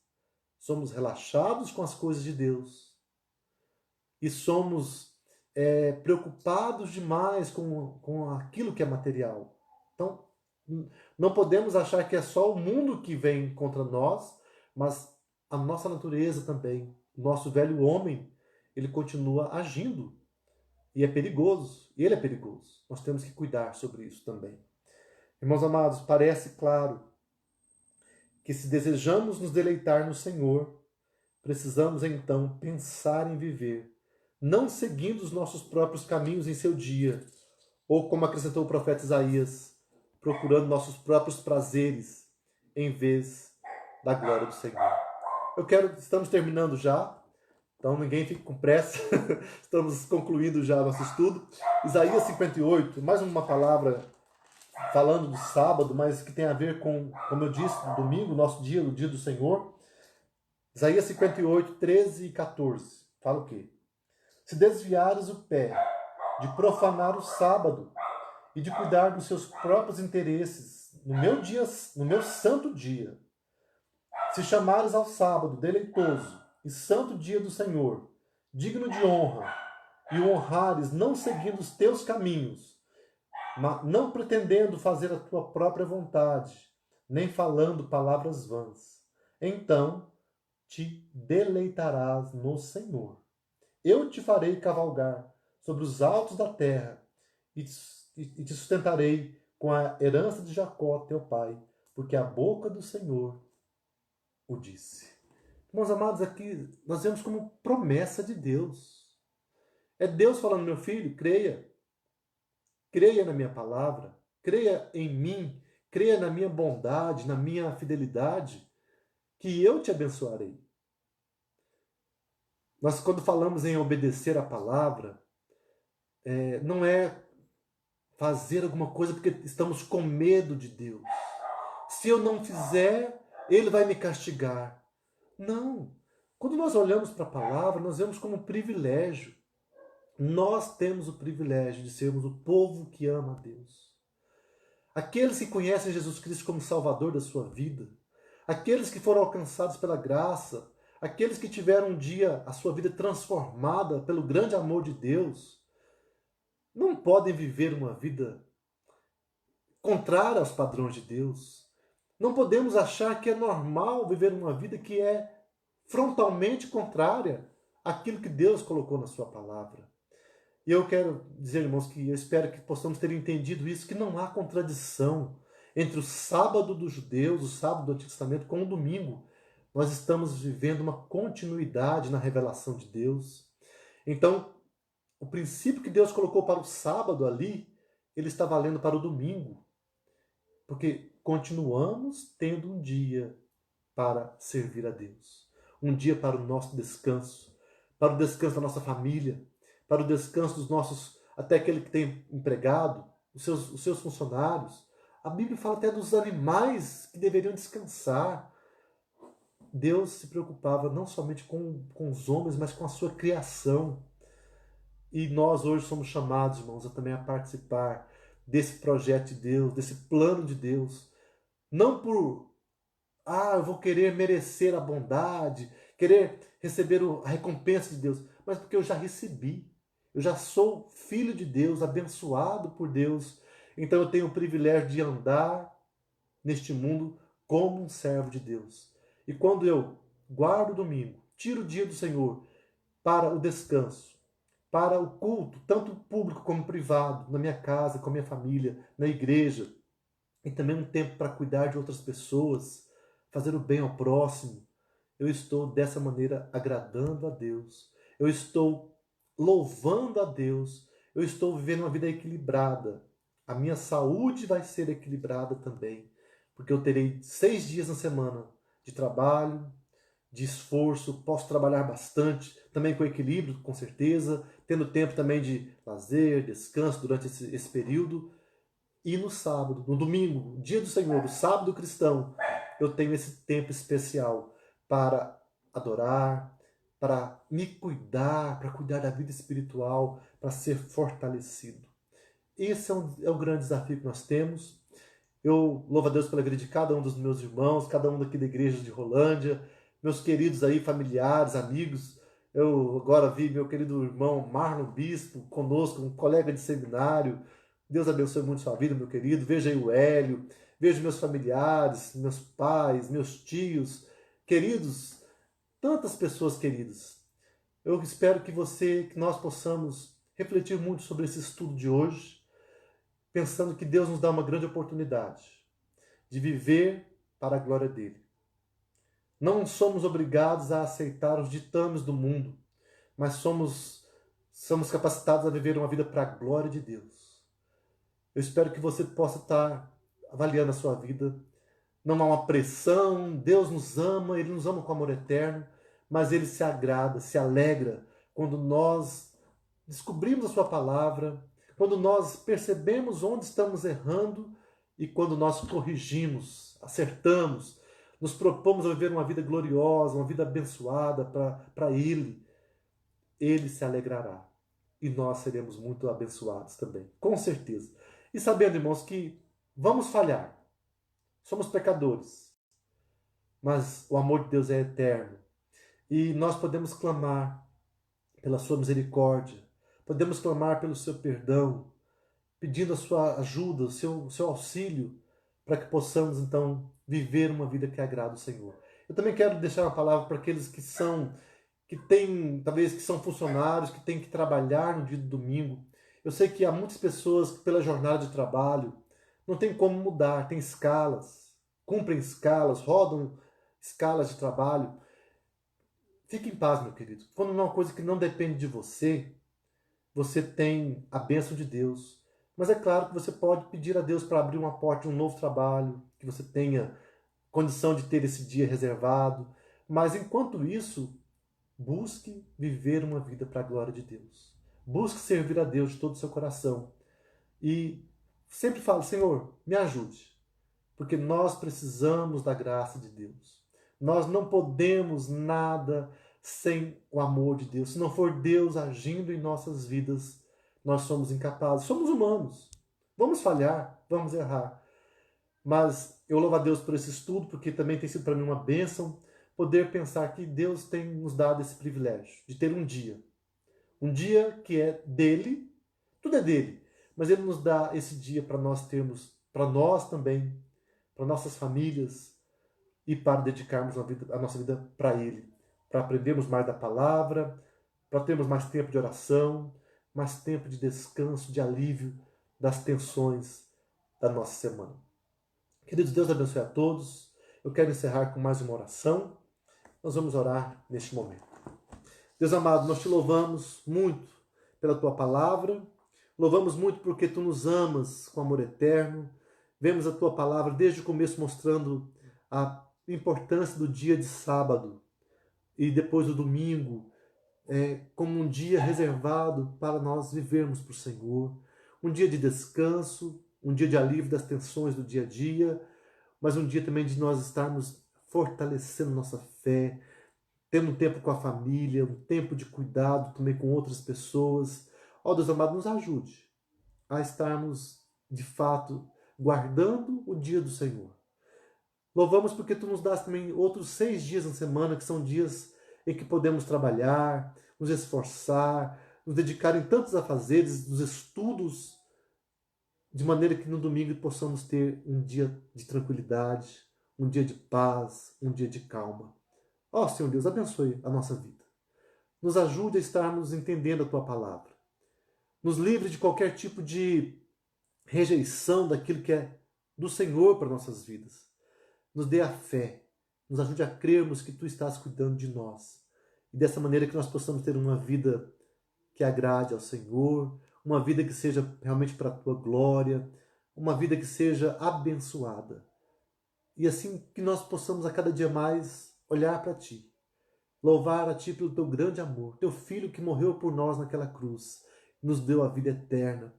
somos relaxados com as coisas de Deus e somos preocupados demais com aquilo que é material. Então, não podemos achar que é só o mundo que vem contra nós, mas a nossa natureza também, o nosso velho homem, ele continua agindo. E é perigoso, e ele é perigoso. Nós temos que cuidar sobre isso também. Irmãos amados, parece claro que se desejamos nos deleitar no Senhor, precisamos então pensar em viver, não seguindo os nossos próprios caminhos em seu dia, ou como acrescentou o profeta Isaías, procurando nossos próprios prazeres em vez da glória do Senhor. Estamos terminando já, então ninguém fique com pressa, estamos concluindo já nosso estudo. Isaías 58, mais uma palavra falando do sábado, mas que tem a ver com, como eu disse, do domingo, nosso dia, o dia do Senhor. Isaías 58, 13 e 14, fala o quê? Se desviares o pé de profanar o sábado e de cuidar dos seus próprios interesses no meu santo dia, se chamares ao sábado deleitoso e santo dia do Senhor, digno de honra, e o honrares não seguindo os teus caminhos, não pretendendo fazer a tua própria vontade, nem falando palavras vãs, então te deleitarás no Senhor. Eu te farei cavalgar sobre os altos da terra e te sustentarei com a herança de Jacó, teu pai, porque a boca do Senhor o disse. Meus amados, aqui nós vemos como promessa de Deus. É Deus falando, meu filho, creia. Creia na minha palavra. Creia em mim. Creia na minha bondade, na minha fidelidade, que eu te abençoarei. Nós, quando falamos em obedecer a palavra, não é fazer alguma coisa porque estamos com medo de Deus. Se eu não fizer, Ele vai me castigar. Não. Quando nós olhamos para a palavra, nós vemos como um privilégio. Nós temos o privilégio de sermos o povo que ama a Deus. Aqueles que conhecem Jesus Cristo como Salvador da sua vida, aqueles que foram alcançados pela graça, aqueles que tiveram um dia a sua vida transformada pelo grande amor de Deus, não podem viver uma vida contrária aos padrões de Deus. Não podemos achar que é normal viver uma vida que é frontalmente contrária àquilo que Deus colocou na sua palavra. E eu quero dizer, irmãos, que eu espero que possamos ter entendido isso, que não há contradição entre o sábado dos judeus, o sábado do Antigo Testamento, com o domingo. Nós estamos vivendo uma continuidade na revelação de Deus. Então, o princípio que Deus colocou para o sábado ali, ele está valendo para o domingo. Porque continuamos tendo um dia para servir a Deus. Um dia para o nosso descanso, para o descanso da nossa família, para o descanso dos nossos, até aquele que tem empregado, os seus funcionários. A Bíblia fala até dos animais que deveriam descansar. Deus se preocupava não somente com os homens, mas com a sua criação. E nós hoje somos chamados, irmãos, também a participar desse projeto de Deus, desse plano de Deus. Não por, eu vou querer merecer a bondade, querer receber a recompensa de Deus, mas porque eu já recebi. Eu já sou filho de Deus, abençoado por Deus. Então eu tenho o privilégio de andar neste mundo como um servo de Deus. E quando eu guardo o domingo, tiro o dia do Senhor para o descanso, para o culto, tanto público como privado, na minha casa, com a minha família, na igreja, e também um tempo para cuidar de outras pessoas, fazer o bem ao próximo, eu estou dessa maneira agradando a Deus, eu estou louvando a Deus, eu estou vivendo uma vida equilibrada. A minha saúde vai ser equilibrada também, porque eu terei 6 dias na semana de trabalho, de esforço, posso trabalhar bastante, também com equilíbrio, com certeza, tendo tempo também de lazer, descanso durante esse período. E no sábado, no domingo, dia do Senhor, o sábado cristão, eu tenho esse tempo especial para adorar, para me cuidar, para cuidar da vida espiritual, para ser fortalecido. Esse é o grande desafio que nós temos. Eu louvo a Deus pela vida de cada um dos meus irmãos, cada um daqui da igreja de Rolândia, meus queridos aí, familiares, amigos. Eu agora vi meu querido irmão Marlon Bispo conosco, um colega de seminário. Deus abençoe muito sua vida, meu querido. Veja aí o Hélio, vejo meus familiares, meus pais, meus tios, queridos, tantas pessoas queridas. Eu espero que nós possamos refletir muito sobre esse estudo de hoje, pensando que Deus nos dá uma grande oportunidade de viver para a glória dele. Não somos obrigados a aceitar os ditames do mundo, mas somos capacitados a viver uma vida para a glória de Deus. Eu espero que você possa estar avaliando a sua vida. Não há uma pressão, Deus nos ama, Ele nos ama com amor eterno, mas Ele se agrada, se alegra quando nós descobrimos a sua palavra, quando nós percebemos onde estamos errando e quando nós corrigimos, acertamos, nos propomos a viver uma vida gloriosa, uma vida abençoada para Ele. Ele se alegrará e nós seremos muito abençoados também, com certeza. E sabendo, irmãos, que vamos falhar, somos pecadores, mas o amor de Deus é eterno e nós podemos clamar pela sua misericórdia, podemos clamar pelo seu perdão, pedindo a sua ajuda, o seu auxílio, para que possamos então viver uma vida que agrada o Senhor. Eu também quero deixar uma palavra para aqueles que talvez que são funcionários, que têm que trabalhar no dia do domingo. Eu sei que há muitas pessoas que pela jornada de trabalho não tem como mudar, tem escalas, cumprem escalas, rodam escalas de trabalho. Fique em paz, meu querido. Quando é uma coisa que não depende de você, você tem a bênção de Deus. Mas é claro que você pode pedir a Deus para abrir uma porta de um novo trabalho, que você tenha condição de ter esse dia reservado. Mas enquanto isso, busque viver uma vida para a glória de Deus. Busque servir a Deus de todo o seu coração. E sempre fale, Senhor, me ajude. Porque nós precisamos da graça de Deus. Nós não podemos nada sem o amor de Deus. Se não for Deus agindo em nossas vidas, nós somos incapazes. Somos humanos. Vamos falhar, vamos errar. Mas eu louvo a Deus por esse estudo, porque também tem sido para mim uma bênção poder pensar que Deus tem nos dado esse privilégio de ter um dia. Um dia que é dele, tudo é dele. Mas ele nos dá esse dia para nós termos, para nós também, para nossas famílias e para dedicarmos a nossa vida para ele. Para aprendermos mais da palavra, para termos mais tempo de oração, mais tempo de descanso, de alívio das tensões da nossa semana. Queridos, Deus abençoe a todos. Eu quero encerrar com mais uma oração. Nós vamos orar neste momento. Deus amado, nós te louvamos muito pela tua palavra. Louvamos muito porque tu nos amas com amor eterno. Vemos a tua palavra desde o começo mostrando a importância do dia de sábado e depois do domingo, como um dia reservado para nós vivermos para o Senhor. Um dia de descanso, um dia de alívio das tensões do dia a dia, mas um dia também de nós estarmos fortalecendo nossa fé, tendo um tempo com a família, um tempo de cuidado também com outras pessoas. Ó Deus amado, nos ajude a estarmos, de fato, guardando o dia do Senhor. Louvamos porque tu nos dás também outros 6 dias na semana, que são dias em que podemos trabalhar, nos esforçar, nos dedicar em tantos afazeres, nos estudos, de maneira que no domingo possamos ter um dia de tranquilidade, um dia de paz, um dia de calma. Ó Senhor Deus, abençoe a nossa vida. Nos ajude a estarmos entendendo a tua palavra. Nos livre de qualquer tipo de rejeição daquilo que é do Senhor para nossas vidas. Nos dê a fé, nos ajude a crermos que tu estás cuidando de nós. E dessa maneira que nós possamos ter uma vida que agrade ao Senhor, uma vida que seja realmente para a tua glória, uma vida que seja abençoada. E assim que nós possamos a cada dia mais olhar para ti, louvar a ti pelo teu grande amor, teu filho que morreu por nós naquela cruz, nos deu a vida eterna.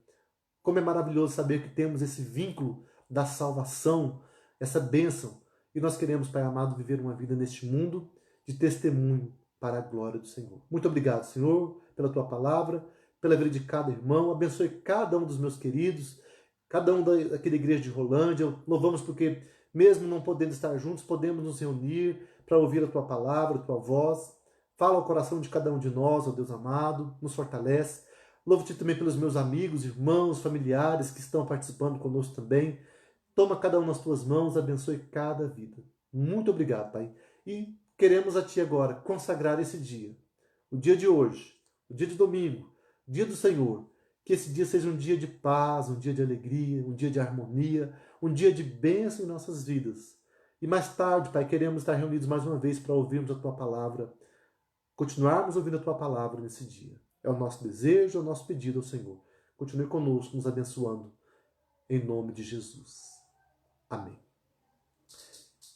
Como é maravilhoso saber que temos esse vínculo da salvação, essa bênção. E nós queremos, Pai amado, viver uma vida neste mundo de testemunho para a glória do Senhor. Muito obrigado, Senhor, pela tua palavra, pela vida de cada irmão. Abençoe cada um dos meus queridos, cada um daquela igreja de Rolândia. Louvamos porque, mesmo não podendo estar juntos, podemos nos reunir para ouvir a tua palavra, a tua voz. Fala ao coração de cada um de nós, ó Deus amado, nos fortalece. Louvo-te também pelos meus amigos, irmãos, familiares que estão participando conosco também. Toma cada um nas tuas mãos, abençoe cada vida. Muito obrigado, Pai. E queremos a Ti agora consagrar esse dia, o dia de hoje, o dia de domingo, o dia do Senhor. Que esse dia seja um dia de paz, um dia de alegria, um dia de harmonia, um dia de bênção em nossas vidas. E mais tarde, Pai, queremos estar reunidos mais uma vez para ouvirmos a Tua palavra, continuarmos ouvindo a Tua palavra nesse dia. É o nosso desejo, é o nosso pedido ao Senhor. Continue conosco, nos abençoando, em nome de Jesus. Amém.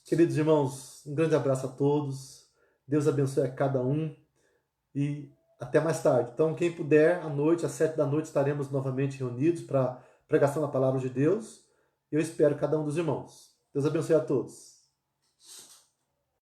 Queridos irmãos, um grande abraço a todos. Deus abençoe a cada um e até mais tarde. Então, quem puder, à noite, às 7 da noite, estaremos novamente reunidos para pregação da palavra de Deus. Eu espero cada um dos irmãos. Deus abençoe a todos.